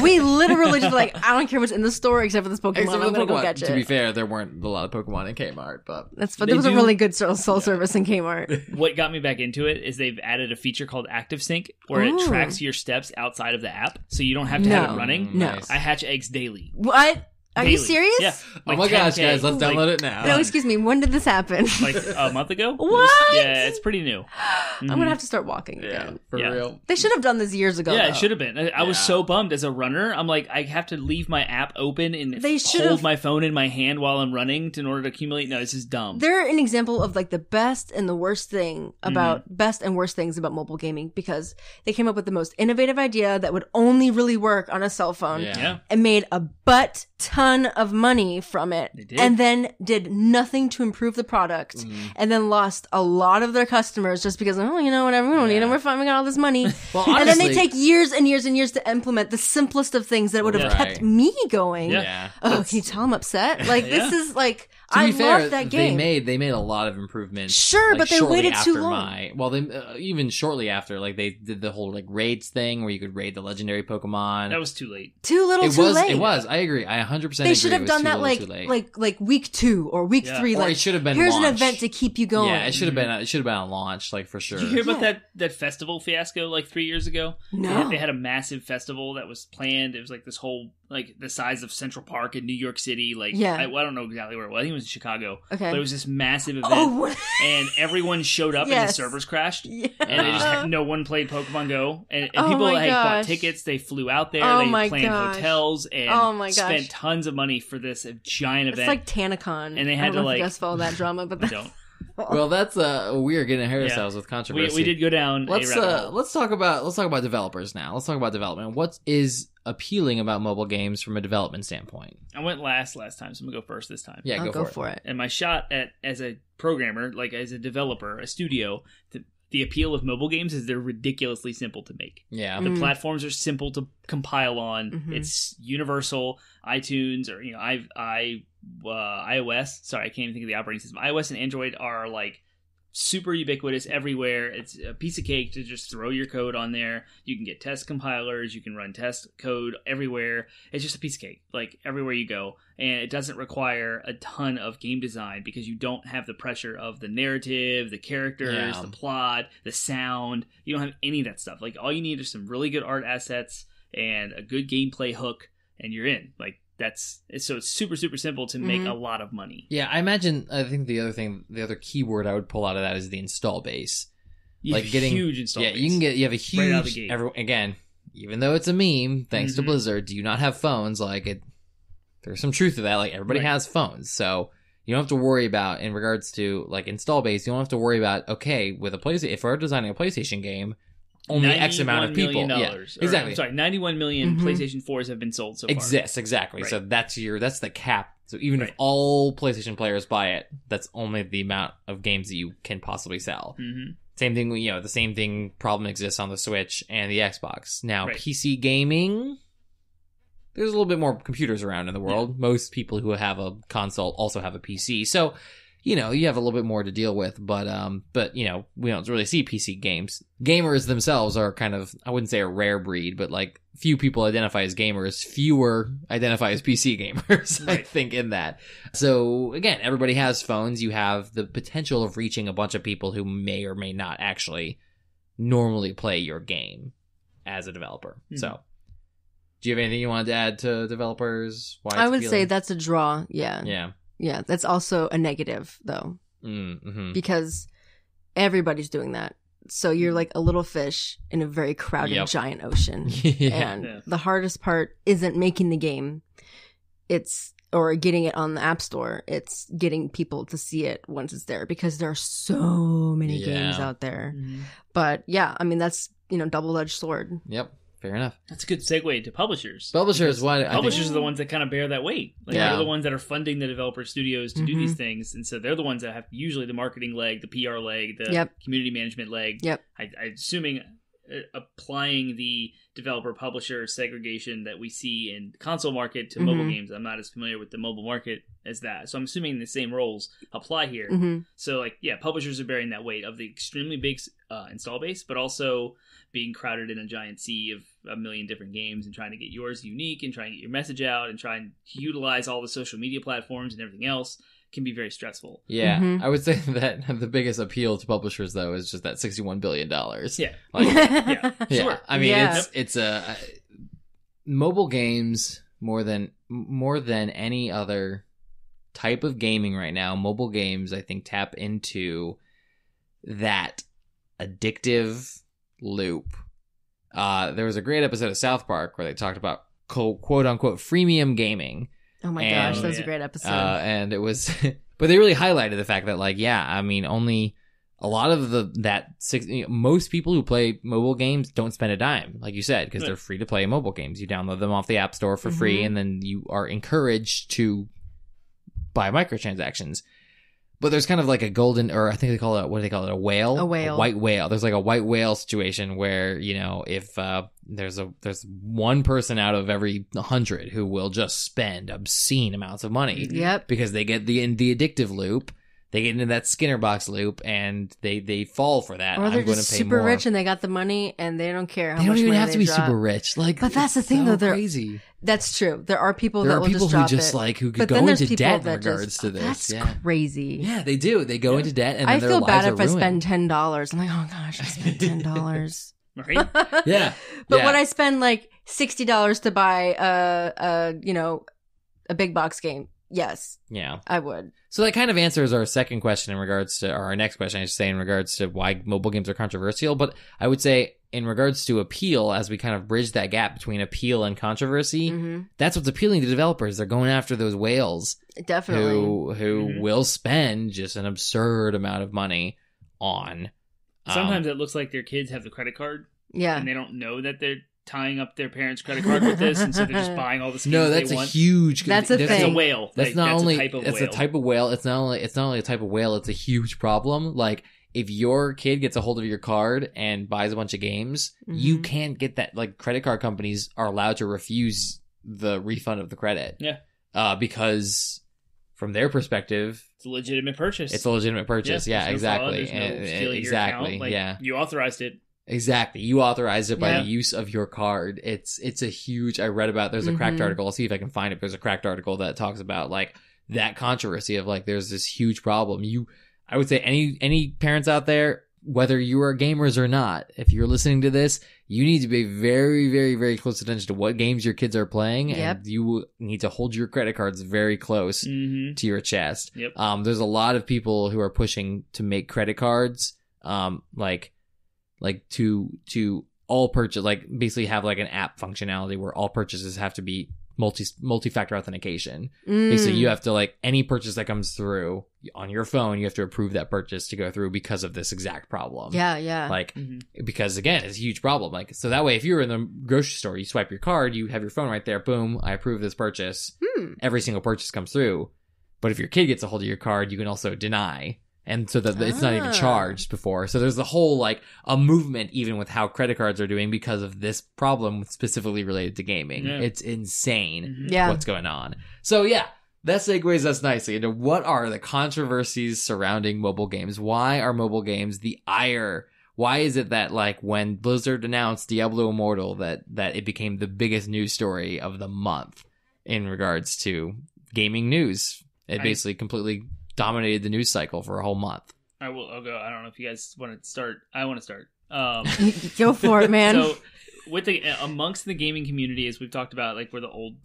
We literally just were like, I don't care what's in the store except for this Pokemon. Except for I'm the gonna go Pokemon. catch To be it. fair, there weren't a lot of Pokemon in Kmart, but That's fun. they There was a do- really good soul service in Kmart. What got me back into it is they've added a feature called Active Sync where Ooh. it tracks your steps outside of the app, so you don't have to have No. it running. No. Nice. I hatch eggs daily. What? Are you Daily. serious? Yeah. Oh my gosh, 10K, guys, let's like- download it now. No, excuse me. When did this happen? Like a month ago. What? Yeah, it's pretty new. I'm gonna have to start walking Yeah, again. for Yeah. real. They should have done this years ago. Yeah, though. it should have been. I was Yeah. so bummed as a runner. I'm like, I have to leave my app open and They should hold have- my phone in my hand while I'm running in order to accumulate. No, this is dumb. They're an example of like the best and the worst thing about Mm-hmm. best and worst things about mobile gaming because they came up with the most innovative idea that would only really work on a cell phone Yeah. and made a butt ton of money from it They did. and then did nothing to improve the product Mm-hmm. and then lost a lot of their customers just because, oh, you know, whatever, we don't need them, we're fine, we got all this money. Well, And then they honestly- take years and years and years to implement the simplest of things that would have Right. kept me going. Yeah. Yeah. Oh, can you tell I'm upset? Like, this Yeah. is like, To I be fair, love that game. they made a lot of improvements. Sure, like, but they shortly waited too after long. even shortly after, like they did the whole like raids thing where you could raid the legendary Pokemon. That was too late. Too little, it too was. late. It was. I agree. I 100% They agree. should It have was done too that little, too late. like week 2 or week Yeah. 3. Or Like it should have been here's an launched. event to keep you going. Yeah, it should have been. It should have been on launch, like for sure. Did you hear about Yeah. that festival fiasco like 3 years ago? No. They had a massive festival that was planned. It was like this whole like the size of Central Park in New York City. Like Yeah. I don't know exactly where it was. I think it was in Chicago. Okay. But it was this massive event, Oh, and everyone showed up and the Yes. servers crashed. yeah. And they just had, no one played Pokemon Go, and Oh people my had bought gosh. tickets. They flew out there. Oh they my planned gosh. hotels and Oh my gosh. spent tons of money for this giant It's event. like TanaCon. And they I had don't to, know if like- you guys follow that drama, but I that, don't. Well, that's we are getting ahead of Yeah. ourselves with controversy. We did go down Let's a rabbit hole. let's talk about developers now. Let's talk about development. What is appealing about mobile games from a development standpoint? I went last time, so I'm gonna go first this time. Yeah, I'll go for it. it. And my shot at as a programmer, like as a developer, a studio, the appeal of mobile games is they're ridiculously simple to make. Yeah. The platforms are simple to compile on. Mhm. It's universal. iTunes or iOS. Sorry, I can't even think of the operating system. iOS and Android are like super ubiquitous everywhere. It's a piece of cake to just throw your code on there. You can get test compilers. You can run test code everywhere. It's just a piece of cake, like everywhere you go. And it doesn't require a ton of game design because you don't have the pressure of the narrative, the characters, Yeah. the plot, the sound. You don't have any of that stuff. Like all you need is some really good art assets and a good gameplay hook, and you're in. Like it's super, super simple to make a lot of money. Yeah, I think the other keyword I would pull out of that is the install base. You have a huge install base. You have a huge, right out of the gate. Again, even though it's a meme, thanks to Blizzard, do you not have phones? Like, there's some truth to that. Like, everybody has phones, so you don't have to worry about, in regards to, like, install base, you don't have to worry about, okay, with a PlayStation, if we're designing a PlayStation game, only X amount of people. Yeah, exactly. I'm sorry, 91 million PlayStation 4s have been sold so far. Exactly. Right. So that's the cap. So even if all PlayStation players buy it, that's only the amount of games that you can possibly sell. Mm-hmm. Same thing, the same thing problem exists on the Switch and the Xbox. Now, PC gaming, there's a little bit more computers around in the world. Yeah. Most people who have a console also have a PC. So, you have a little bit more to deal with, but we don't really see PC games. Gamers themselves are kind of, I wouldn't say a rare breed, but like few people identify as gamers, fewer identify as PC gamers, I think, in that. So again, everybody has phones. You have the potential of reaching a bunch of people who may or may not actually normally play your game as a developer. Mm-hmm. So do you have anything you wanted to add to developers? Why I would say that's a draw. Yeah. Yeah. Yeah, that's also a negative, though, because everybody's doing that. So you're like a little fish in a very crowded giant ocean. And the hardest part isn't making the game. Or getting it on the App Store. It's getting people to see it once it's there, because there are so many games out there. Mm-hmm. But yeah, I mean, that's, double-edged sword. Yep. Fair enough. That's a good segue to publishers. Publishers are the ones that kind of bear that weight. Like, they're the ones that are funding the developer studios to do these things, and so they're the ones that have usually the marketing leg, the PR leg, the community management leg. Yep. I'm assuming applying the developer publisher segregation that we see in the console market to mobile games. I'm not as familiar with the mobile market as that, so I'm assuming the same roles apply here. Mm-hmm. So publishers are bearing that weight of the extremely big install base, but also being crowded in a giant sea of a million different games and trying to get yours unique and trying to get your message out and trying to utilize all the social media platforms and everything else can be very stressful. Yeah, I would say that the biggest appeal to publishers, though, is just that $61 billion. Yeah. Sure. I mean, it's a mobile games more than any other type of gaming right now. Mobile games, I think, tap into that addictive loop. There was a great episode of South Park where they talked about quote unquote freemium gaming. Oh my gosh, that was a great episode. And it was, but they really highlighted the fact that only a lot of most people who play mobile games don't spend a dime, like you said, because they're free to play mobile games. You download them off the App Store for free, and then you are encouraged to buy microtransactions. But there's kind of like a golden, or I think they call it, what do they call it? A whale? A whale. A white whale. There's like a white whale situation where, if there's one person out of every 100 who will just spend obscene amounts of money. Yep. Because they get the addictive loop. They get into that Skinner box loop, and they fall for that. Or they're just super rich and they got the money and they don't care how much money they don't even have they to be drop. super rich. But that's the thing, so though. Crazy. That's true. There are people there that are will people just drop who just it. who could but go then there's into debt in that regards to this. That's crazy. Yeah, they do. They go into debt, and I then feel their bad lives if are I ruined. spend $10. I'm like, oh gosh, I spent $10. Right? Yeah. But when I spend like $60 to buy a big box game, yes. Yeah. I would. So that kind of answers our second question in regards to, or our next question, I should say, in regards to why mobile games are controversial. But I would say in regards to appeal, as we kind of bridge that gap between appeal and controversy, that's what's appealing to developers. They're going after those whales. Definitely. Who will spend just an absurd amount of money on. Sometimes it looks like their kids have the credit card. Yeah. And they don't know that they're tying up their parents' credit card with this, and so they're just buying all the skins No, that's they a want. huge. That's a thing. That's a whale. That's not only. A type of it's whale. a type of whale. It's not only a type of whale. It's a huge problem. Like, if your kid gets a hold of your card and buys a bunch of games, you can't get that. Like, credit card companies are allowed to refuse the refund of the credit. Yeah. Because from their perspective, it's a legitimate purchase. It's a legitimate purchase. Yeah, no exactly. Fraud, no stealing exactly. Your account. Yeah. You authorized it. Exactly. You authorized it by the use of your card. It's a huge, I read about, there's a cracked article. I'll see if I can find it. There's a cracked article that talks about like that controversy of like, there's this huge problem. I would say any parents out there, whether you are gamers or not, if you're listening to this, you need to pay very, very, very close attention to what games your kids are playing. And you need to hold your credit cards very close to your chest. Yep. There's a lot of people who are pushing to make credit cards, like like to all purchase, like basically have like an app functionality where all purchases have to be multi-factor authentication. Basically, you have to, like, any purchase that comes through on your phone, you have to approve that purchase to go through because of this exact problem. Yeah. Like, because again, it's a huge problem. Like, so that way, if you're in the grocery store, you swipe your card, you have your phone right there, boom, I approve this purchase. Every single purchase comes through. But if your kid gets a hold of your card, you can also deny. And so that it's not even charged before. So there's the whole, like, a movement even with how credit cards are doing because of this problem specifically related to gaming. Yeah. It's insane what's going on. So yeah, that segues us nicely into what are the controversies surrounding mobile games. Why are mobile games the ire? Why is it that, like, when Blizzard announced Diablo Immortal that it became the biggest news story of the month in regards to gaming news? It basically completely dominated the news cycle for a whole month. I'll go. I don't know if you guys want to start. I want to start. Go for it, man. So, amongst the gaming community, as we've talked about, like, we're the old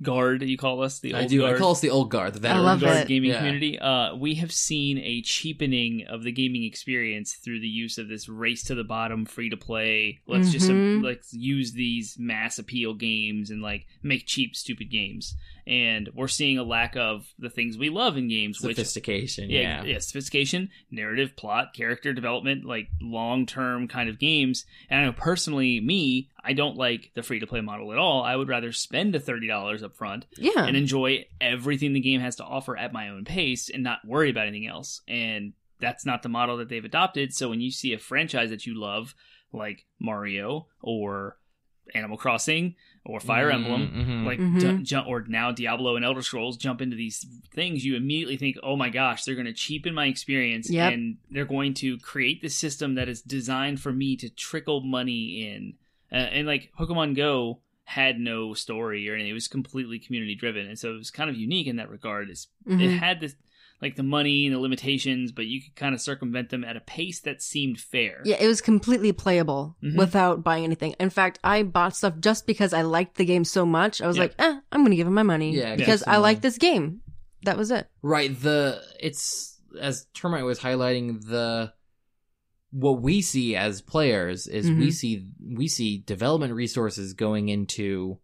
guard, you call us the old guard. I call us the old guard, the veteran guard gaming community. We have seen a cheapening of the gaming experience through the use of this race to the bottom, free to play. Let's just use these mass appeal games and, like, make cheap, stupid games. And we're seeing a lack of the things we love in games. Sophistication, Yeah, sophistication, narrative, plot, character development, like long-term kind of games. And I know personally, I don't like the free-to-play model at all. I would rather spend the $30 up front and enjoy everything the game has to offer at my own pace and not worry about anything else. And that's not the model that they've adopted. So when you see a franchise that you love, like Mario or Animal Crossing or Fire Emblem, or now Diablo and Elder Scrolls jump into these things, you immediately think, oh my gosh, they're going to cheapen my experience and they're going to create this system that is designed for me to trickle money in. And like Pokemon Go had no story or anything. It was completely community driven. And so it was kind of unique in that regard. It had this, like, the money and the limitations, but you could kind of circumvent them at a pace that seemed fair. Yeah, it was completely playable without buying anything. In fact, I bought stuff just because I liked the game so much. I was like, I'm going to give him my money because I like this game. That was it. Right. It's, as Termite was highlighting, what we see as players is we see development resources going into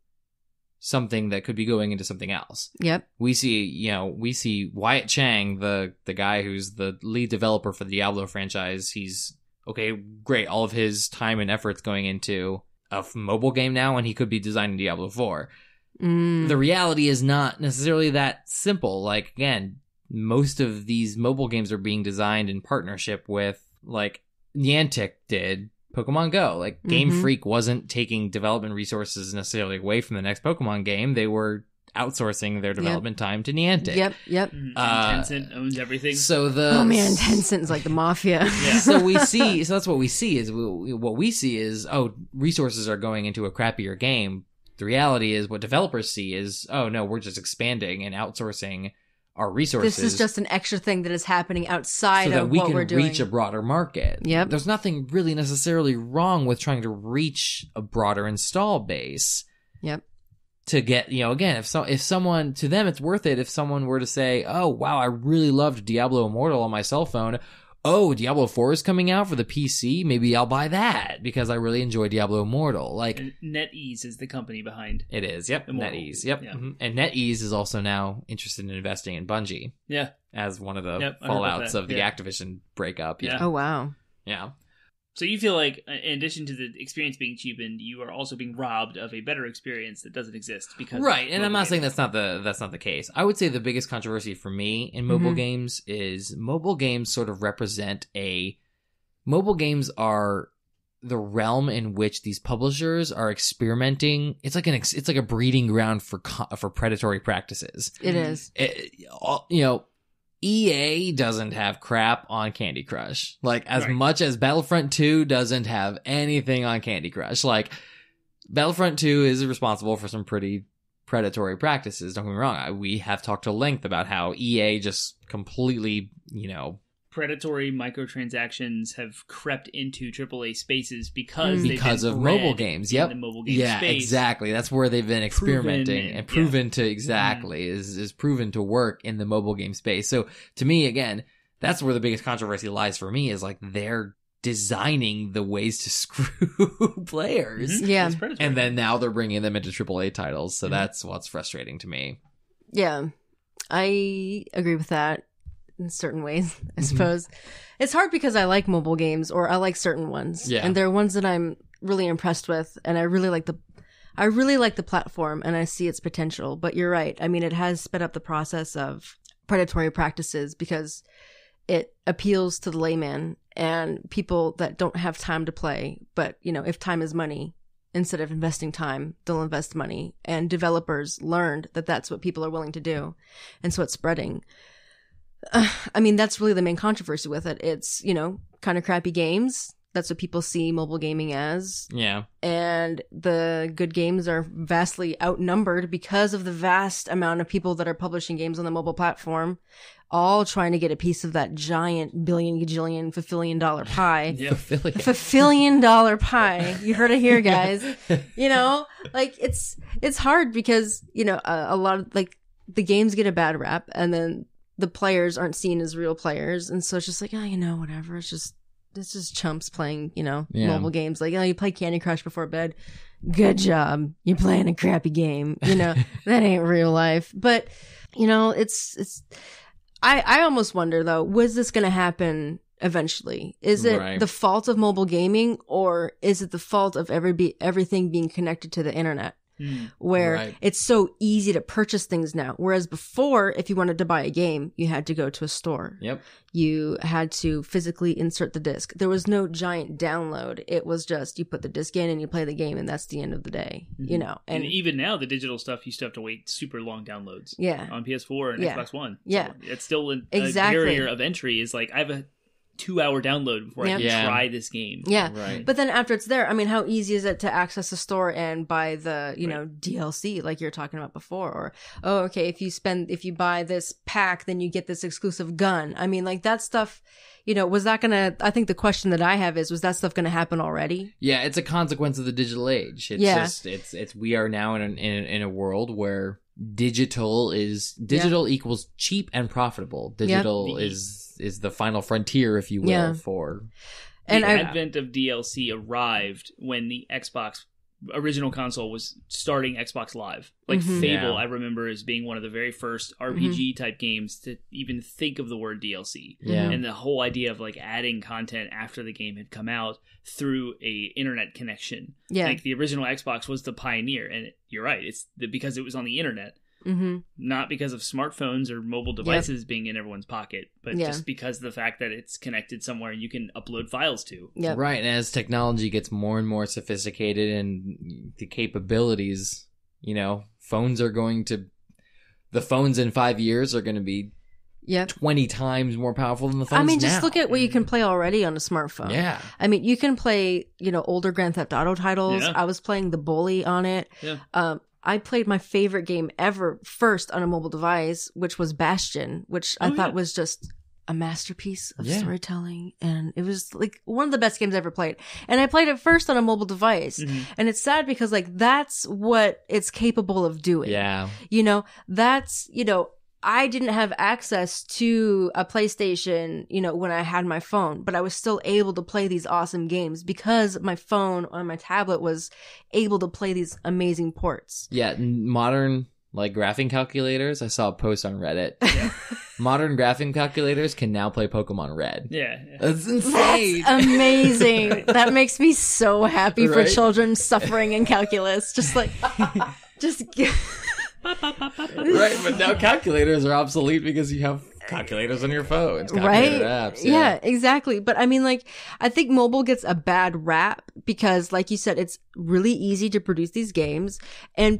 something that could be going into something else. Yep. We see Wyatt Chang, the guy who's the lead developer for the Diablo franchise. He's okay, great. All of his time and efforts going into a mobile game now, and he could be designing Diablo 4. The reality is not necessarily that simple. Like, again, most of these mobile games are being designed in partnership with, like, Niantic did Pokemon Go. Like, Game Freak wasn't taking development resources necessarily away from the next Pokemon game. They were outsourcing their development time to Niantic. Yep. Tencent owns everything. So Tencent is like the mafia. So that's what we see is what we see is, resources are going into a crappier game. The reality is what developers see is, oh no, we're just expanding and outsourcing our resources. This is just an extra thing that is happening outside of what we're doing. So that we can reach a broader market. Yep. There's nothing really necessarily wrong with trying to reach a broader install base. Yep. To get, again, if someone, to them it's worth it if someone were to say, oh wow, I really loved Diablo Immortal on my cell phone. Oh, Diablo 4 is coming out for the PC. Maybe I'll buy that because I really enjoy Diablo Immortal. Like, NetEase is the company behind it. Is Immortal. NetEase. Yep. Yeah. And NetEase is also now interested in investing in Bungie. Yeah, as one of the fallouts of the Activision breakup. Yeah. Oh wow. Yeah. So you feel like, in addition to the experience being cheapened, you are also being robbed of a better experience that doesn't exist because right. And I'm not saying that's not the case. I would say the biggest controversy for me in mobile games is mobile games sort of represent mobile games are the realm in which these publishers are experimenting. It's like a breeding ground for predatory practices. It is. EA doesn't have crap on Candy Crush. Like, as much as Battlefront 2 doesn't have anything on Candy Crush. Like, Battlefront 2 is responsible for some pretty predatory practices. Don't get me wrong. We have talked to length about how EA just completely, predatory microtransactions have crept into AAA spaces because of mobile games. Yep. The mobile game space. Exactly. That's where they've been experimenting proven to is proven to work in the mobile game space. So to me, again, that's where the biggest controversy lies for me is like they're designing the ways to screw players. Mm-hmm. Yeah. And then now they're bringing them into AAA titles. So that's what's frustrating to me. Yeah. I agree with that in certain ways, I suppose. It's hard because I like mobile games, or I like certain ones. Yeah. And there are ones that I'm really impressed with, and I really like the platform, and I see its potential. But you're right. I mean, it has sped up the process of predatory practices because it appeals to the layman and people that don't have time to play. But, you know, if time is money, instead of investing time, they'll invest money. And developers learned that that's what people are willing to do. And so it's spreading. I mean, that's really the main controversy with it. It's, you know, kind of crappy games. That's what people see mobile gaming as. Yeah. And the good games are vastly outnumbered because of the vast amount of people that are publishing games on the mobile platform, all trying to get a piece of that giant billion, gajillion, fulfillion dollar pie. Yeah. Fulfillion dollar pie. You heard it here, guys. You know, like it's hard because, you know, a lot of like the games get a bad rap, and then the players aren't seen as real players. And so it's just like, oh, you know, whatever. It's just chumps playing, you know, mobile games. Like, oh, you play Candy Crush before bed. Good job. You're playing a crappy game. You know, that ain't real life. But, you know, I almost wonder though, was this going to happen eventually? Is it the fault of mobile gaming, or is it the fault of everything being connected to the internet? Where it's so easy to purchase things now. Whereas before, if you wanted to buy a game, you had to go to a store. Yep. You had to physically insert the disc. There was no giant download. It was just you put the disc in and you play the game, and that's the end of the day. You know. And even now, the digital stuff, you still have to wait super long downloads. Yeah. On PS4 and Xbox One. Yeah. So it's still a barrier of entry. Is like, I have a 2-hour download before I can try this game. Yeah. Right. But then after it's there, I mean, how easy is it to access a store and buy the, you know, DLC like you're talking about before? Or, oh, okay, if you buy this pack, then you get this exclusive gun. I mean, like that stuff, you know, I think the question that I have is, was that stuff going to happen already? Yeah, it's a consequence of the digital age. It's we are now in a world where digital equals cheap and profitable. Digital is the final frontier, if you will, for the advent of DLC arrived when the Xbox original console was starting Xbox Live. Like Fable, I remember as being one of the very first RPG type games to even think of the word DLC. Yeah. And the whole idea of like adding content after the game had come out through a internet connection. Yeah. Like the original Xbox was the pioneer, and you're right, it's because it was on the internet. Not because of smartphones or mobile devices being in everyone's pocket, but just because of the fact that it's connected somewhere you can upload files to. Yep. Right, and as technology gets more and more sophisticated and the capabilities, you know, the phones in 5 years are going to be 20 times more powerful than the phones now. I mean, just look at what you can play already on a smartphone. Yeah. I mean, you can play, you know, older Grand Theft Auto titles. Yeah. I was playing The Bully on it. Yeah. I played my favorite game ever first on a mobile device, which was Bastion, which I thought was just a masterpiece of storytelling. And it was like one of the best games I ever played. And I played it first on a mobile device. And it's sad because like that's what it's capable of doing. Yeah. You know, that's, you know, I didn't have access to a PlayStation, you know, when I had my phone, but I was still able to play these awesome games because my phone or my tablet was able to play these amazing ports. Yeah, modern like graphing calculators. I saw a post on Reddit. Modern graphing calculators can now play Pokemon Red. Yeah. That's insane. That's amazing. That makes me so happy for children suffering in calculus. Just like, Right, but now calculators are obsolete because you have calculators on your phones, apps. Yeah, exactly. But I mean, like, I think mobile gets a bad rap because, like you said, it's really easy to produce these games, and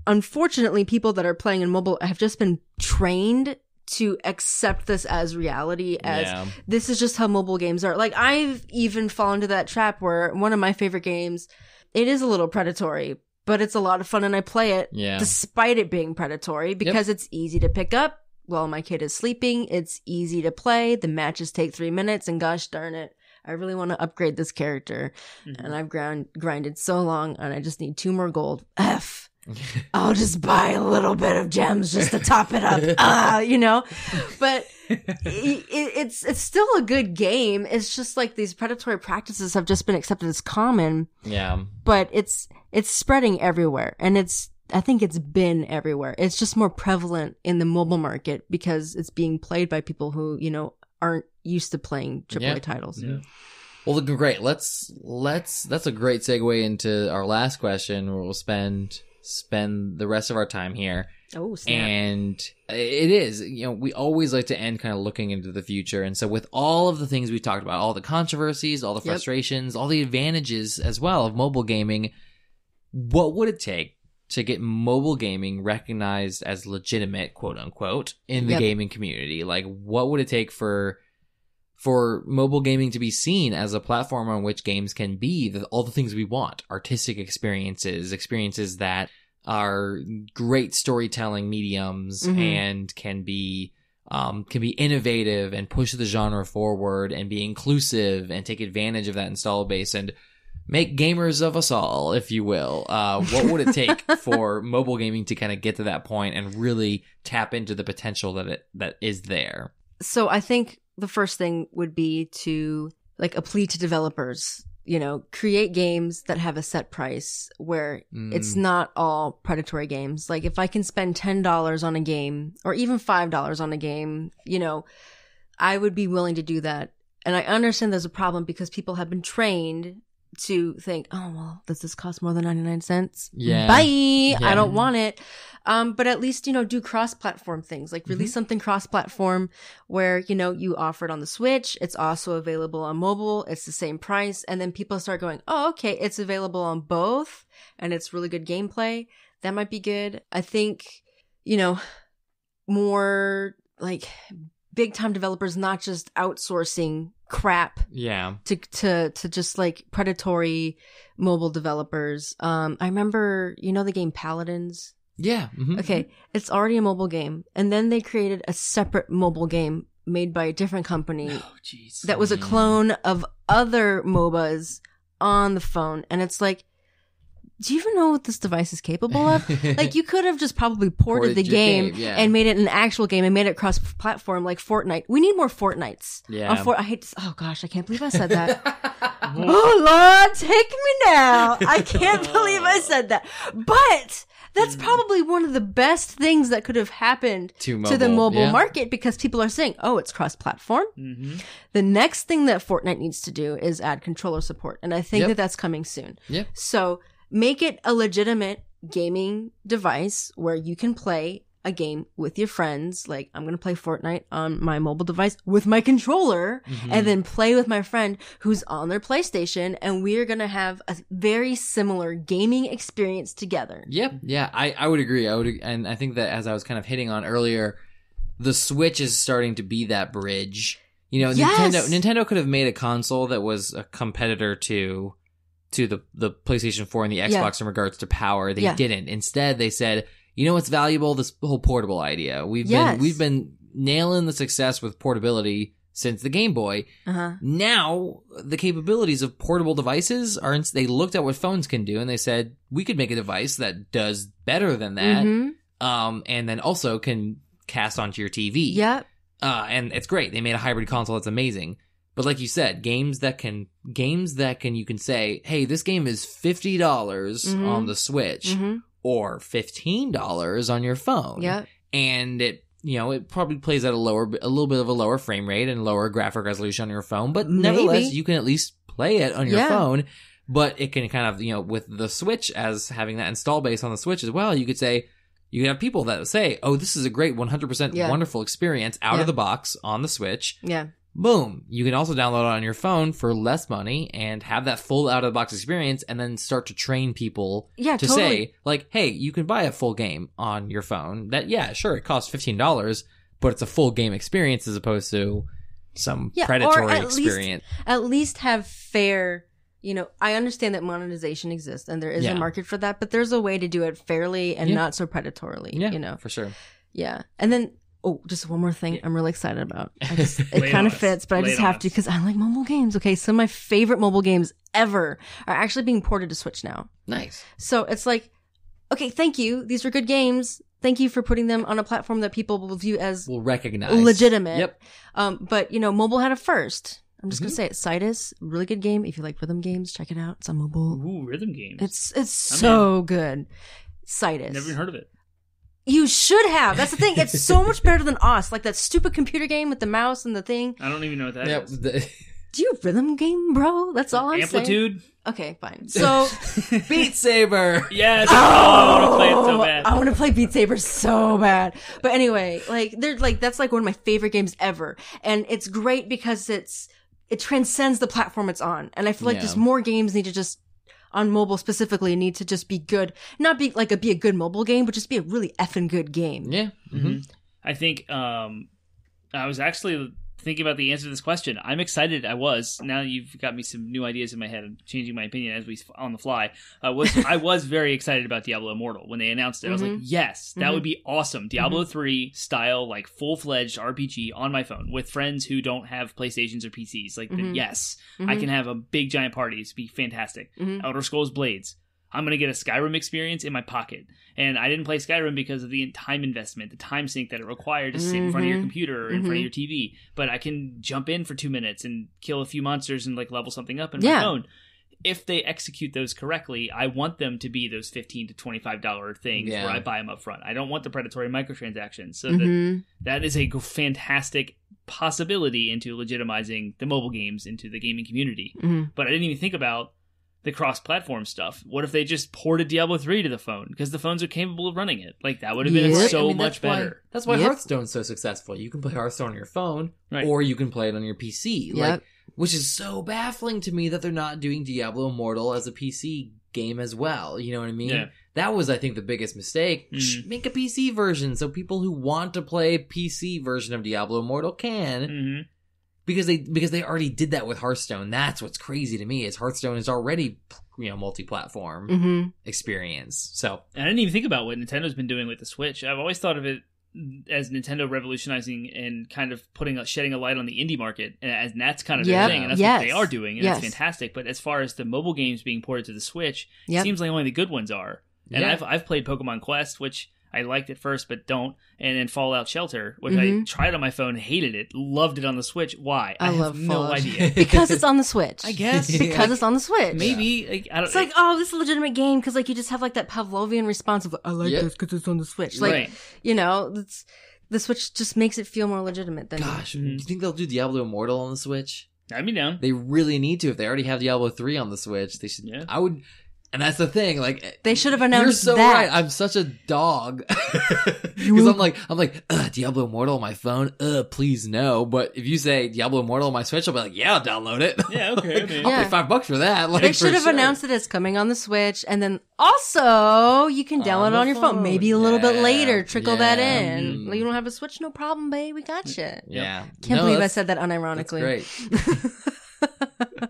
unfortunately, people that are playing in mobile have just been trained to accept this as reality, as this is just how mobile games are. Like, I've even fallen into that trap where one of my favorite games, it is a little predatory, but it's a lot of fun and I play it despite it being predatory because it's easy to pick up while my kid is sleeping. It's easy to play. The matches take 3 minutes and gosh darn it, I really want to upgrade this character. And I've grinded so long and I just need 2 more gold. I'll just buy a little bit of gems just to top it up, you know? But it's still a good game. It's just like these predatory practices have just been accepted as common. Yeah. But it's spreading everywhere. And I think it's been everywhere. It's just more prevalent in the mobile market because it's being played by people who, you know, aren't used to playing AAA titles. Yeah. Well, great. That's a great segue into our last question, where we'll spend the rest of our time here. Oh, snap. And it is, you know, we always like to end kind of looking into the future. And so with all of the things we talked about, all the controversies, all the frustrations, all the advantages as well of mobile gaming, what would it take to get mobile gaming recognized as legitimate, quote unquote, in the gaming community? Like, what would it take for mobile gaming to be seen as a platform on which games can be all the things we want? Artistic experiences that are great storytelling mediums and can be innovative and push the genre forward and be inclusive and take advantage of that install base and make gamers of us all, if you will. What would it take for mobile gaming to kind of get to that point and really tap into the potential that is there? So I think the first thing would be to like a plea to developers, you know, create games that have a set price where it's not all predatory games. Like if I can spend $10 on a game or even $5 on a game, you know, I would be willing to do that. And I understand there's a problem because people have been trained to think, oh, well, does this cost more than 99 cents? Yeah. Bye. Yeah. I don't want it. But at least, you know, do cross-platform things, like release something cross-platform where, you know, you offer it on the Switch. It's also available on mobile. It's the same price. And then people start going, oh, okay, it's available on both and it's really good gameplay. That might be good. I think, you know, more like big time developers, not just outsourcing crap to just like predatory mobile developers. I remember, you know, the game Paladins. Yeah. Okay. It's already a mobile game. And then they created a separate mobile game made by a different company that was a clone of other MOBAs on the phone. And it's like, do you even know what this device is capable of? Like, you could have just probably ported the game and made it an actual game and made it cross-platform like Fortnite. We need more Fortnites. Yeah. I hate to, oh gosh, I can't believe I said that. Oh Lord, take me now. I can't believe I said that. But that's probably one of the best things that could have happened to the mobile market because people are saying, oh, it's cross-platform. The next thing that Fortnite needs to do is add controller support. And I think that that's coming soon. So make it a legitimate gaming device where you can play a game with your friends. Like, I'm going to play Fortnite on my mobile device with my controller and then play with my friend who's on their PlayStation. And we are going to have a very similar gaming experience together. Yep. Yeah, I would agree. And I think that as I was kind of hitting on earlier, the Switch is starting to be that bridge. You know, Nintendo could have made a console that was a competitor to the PlayStation 4 and the Xbox in regards to power. They didn't. Instead, they said, you know what's valuable? This whole portable idea. We've been nailing the success with portability since the Game Boy. Now, the capabilities of portable devices they looked at what phones can do and they said, we could make a device that does better than that. And then also can cast onto your TV. And it's great. They made a hybrid console that's amazing. But like you said, games that you can say, hey, this game is $50 on the Switch or $15 on your phone. And it probably plays at a little bit of a lower frame rate and lower graphic resolution on your phone, but nevertheless, you can at least play it on your phone. But it can kind of, with the Switch as having that install base on the Switch as well, you could have people that say, oh, this is a great 100% wonderful experience out of the box on the Switch. Boom. You can also download it on your phone for less money and have that full out-of-the-box experience and then start to train people to say, like, hey, you can buy a full game on your phone. That, sure, it costs $15, but it's a full game experience as opposed to some predatory experience. At least have fair, I understand that monetization exists and there is a market for that, but there's a way to do it fairly and not so predatorily, for sure. Yeah. And then, just one more thing I'm really excited about. It kind of fits, but I just have to because I like mobile games. Okay, some of my favorite mobile games ever are actually being ported to Switch now. Nice. So it's like okay, thank you. These are good games. Thank you for putting them on a platform that people will view as will recognize legitimate. Yep. But mobile had a first. I'm just gonna say it. Citus, really good game. If you like rhythm games, check it out. It's on mobile. Ooh, rhythm games. It's so good. Citus. Never even heard of it. You should have. That's the thing. It's so much better than Us. Like that stupid computer game with the mouse and the thing. I don't even know what that is. Do you rhythm game, bro? That's all I'm saying. Amplitude? Okay, fine. So, Beat Saber. Yes. I want to play it so bad. I want to play Beat Saber so bad. But anyway, that's like one of my favorite games ever. And it's great because it transcends the platform it's on. And I feel like just more games need to just, on mobile specifically, need to just be good. Not be like be a good mobile game, but just be a really effing good game. Yeah. Mm-hmm. I think, I was actually thinking about the answer to this question. I'm excited. Now you've got me some new ideas in my head. I'm changing my opinion as we on the fly. I was very excited about Diablo Immortal when they announced it. I was like, yes, that would be awesome. Diablo 3 style, like full-fledged RPG on my phone with friends who don't have PlayStations or PCs. Like, yes, I can have a big giant party. It's be fantastic. Elder Scrolls Blades. I'm going to get a Skyrim experience in my pocket. And I didn't play Skyrim because of the time investment, the time sink that it required to sit in front of your computer or in front of your TV. But I can jump in for 2 minutes and kill a few monsters and like level something up in my phone. If they execute those correctly, I want them to be those $15 to $25 things where I buy them up front. I don't want the predatory microtransactions. So that is a fantastic possibility into legitimizing the mobile games into the gaming community. But I didn't even think about the cross-platform stuff. What if they just ported Diablo 3 to the phone? Because the phones are capable of running it. Like, that would have been much better. That's why Hearthstone's so successful. You can play Hearthstone on your phone, or you can play it on your PC. Like, which is so baffling to me that they're not doing Diablo Immortal as a PC game as well. You know what I mean? Yeah. That was, I think, the biggest mistake. Make a PC version so people who want to play a PC version of Diablo Immortal can. Because they already did that with Hearthstone. That's what's crazy to me is Hearthstone is already multi-platform experience. So and I didn't even think about what Nintendo's been doing with the Switch. I've always thought of it as Nintendo revolutionizing and kind of shedding a light on the indie market, and that's kind of their thing, and that's what they are doing, and it's fantastic. But as far as the mobile games being ported to the Switch, it seems like only the good ones are. And I've played Pokemon Quest, which I liked at first, but don't. And then Fallout Shelter, which I tried on my phone, hated it, loved it on the Switch. Why? I have no idea. Because it's on the Switch. I guess. Because it's on the Switch. Maybe. Like, it's like, oh, this is a legitimate game, because like you just have like that Pavlovian response of, I like this because it's on the Switch. Like, the Switch just makes it feel more legitimate than... Gosh, do you think they'll do Diablo Immortal on the Switch? I'd be down. They really need to. If they already have Diablo 3 on the Switch, they should... Yeah. I would... And that's the thing, like they should have announced that. You're so that. right. I'm such a dog because I'm like Diablo Immortal on my phone. Please no. But if you say Diablo Immortal on my Switch, I'll be like, yeah, I'll download it. Yeah, okay. I'll pay $5 for that. Like, they should have announced it as coming on the Switch, and then also you can download it on your phone. Maybe a little bit later, trickle that in. You don't have a Switch, no problem, babe. We got you. Yeah. Can't believe I said that unironically. That's great.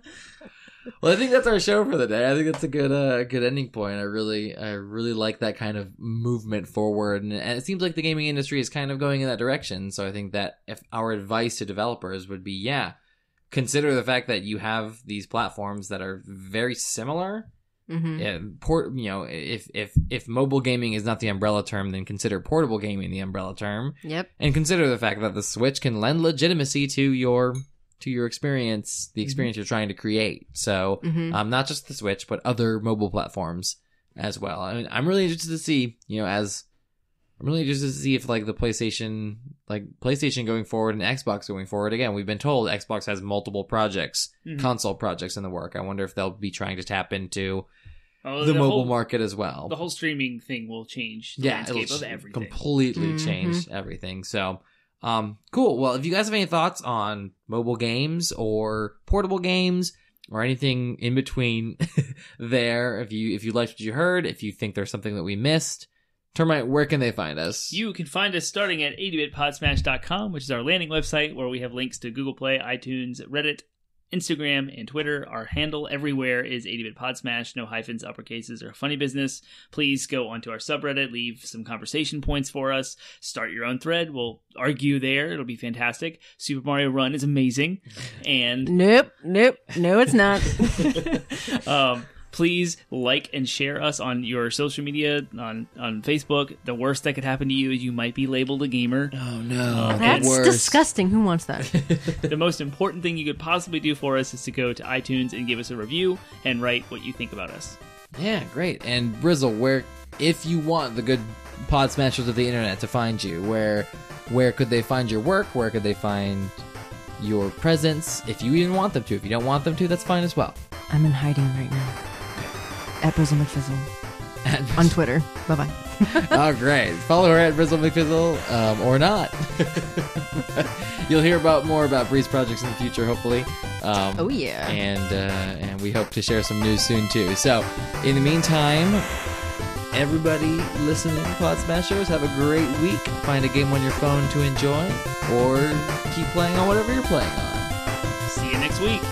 Well, I think that's our show for the day. I think that's a good ending point. I really like that kind of movement forward, and it seems like the gaming industry is kind of going in that direction. So I think that if our advice to developers would be, consider the fact that you have these platforms that are very similar. If mobile gaming is not the umbrella term, then consider portable gaming the umbrella term. Yep. And consider the fact that the Switch can lend legitimacy to your experience, the experience you're trying to create. So, not just the Switch, but other mobile platforms as well. I mean, I'm really interested to see, if like the PlayStation going forward and Xbox going forward. Again, we've been told Xbox has multiple projects, console projects in the work. I wonder if they'll be trying to tap into the mobile market as well. The whole streaming thing will change the landscape of everything. Completely change everything. So, cool. Well, if you guys have any thoughts on mobile games or portable games or anything in between there, if you liked what you heard, if you think there's something that we missed, Termite, where can they find us? You can find us starting at 80bitpodsmash.com, which is our landing website where we have links to Google Play, iTunes, Reddit, Instagram, and Twitter. Our handle everywhere is 80bitpodsmash, no hyphens, uppercases, or funny business. Please go onto our subreddit, leave some conversation points for us, start your own thread. We'll argue there. It'll be fantastic. Super Mario Run is amazing. And Nope. No, it's not. Please like and share us on your social media, on Facebook. The worst that could happen to you is you might be labeled a gamer. Oh no, that's disgusting. Who wants that? The most important thing you could possibly do for us is to go to iTunes and give us a review and write what you think about us. Yeah, great. And Brizzle, if you want the good pod smashers of the internet to find you, where could they find your work? Where could they find your presence? If you even want them to. If you don't want them to, that's fine as well. I'm in hiding right now. At Brizzle McFizzle. On Twitter. Bye-bye. Oh, great. Follow her at Brizzle McFizzle, or not. You'll hear more about Bree's projects in the future, hopefully. Oh, yeah. And we hope to share some news soon, too. So, in the meantime, everybody listening, Pod Smashers, have a great week. Find a game on your phone to enjoy, or keep playing on whatever you're playing on. See you next week.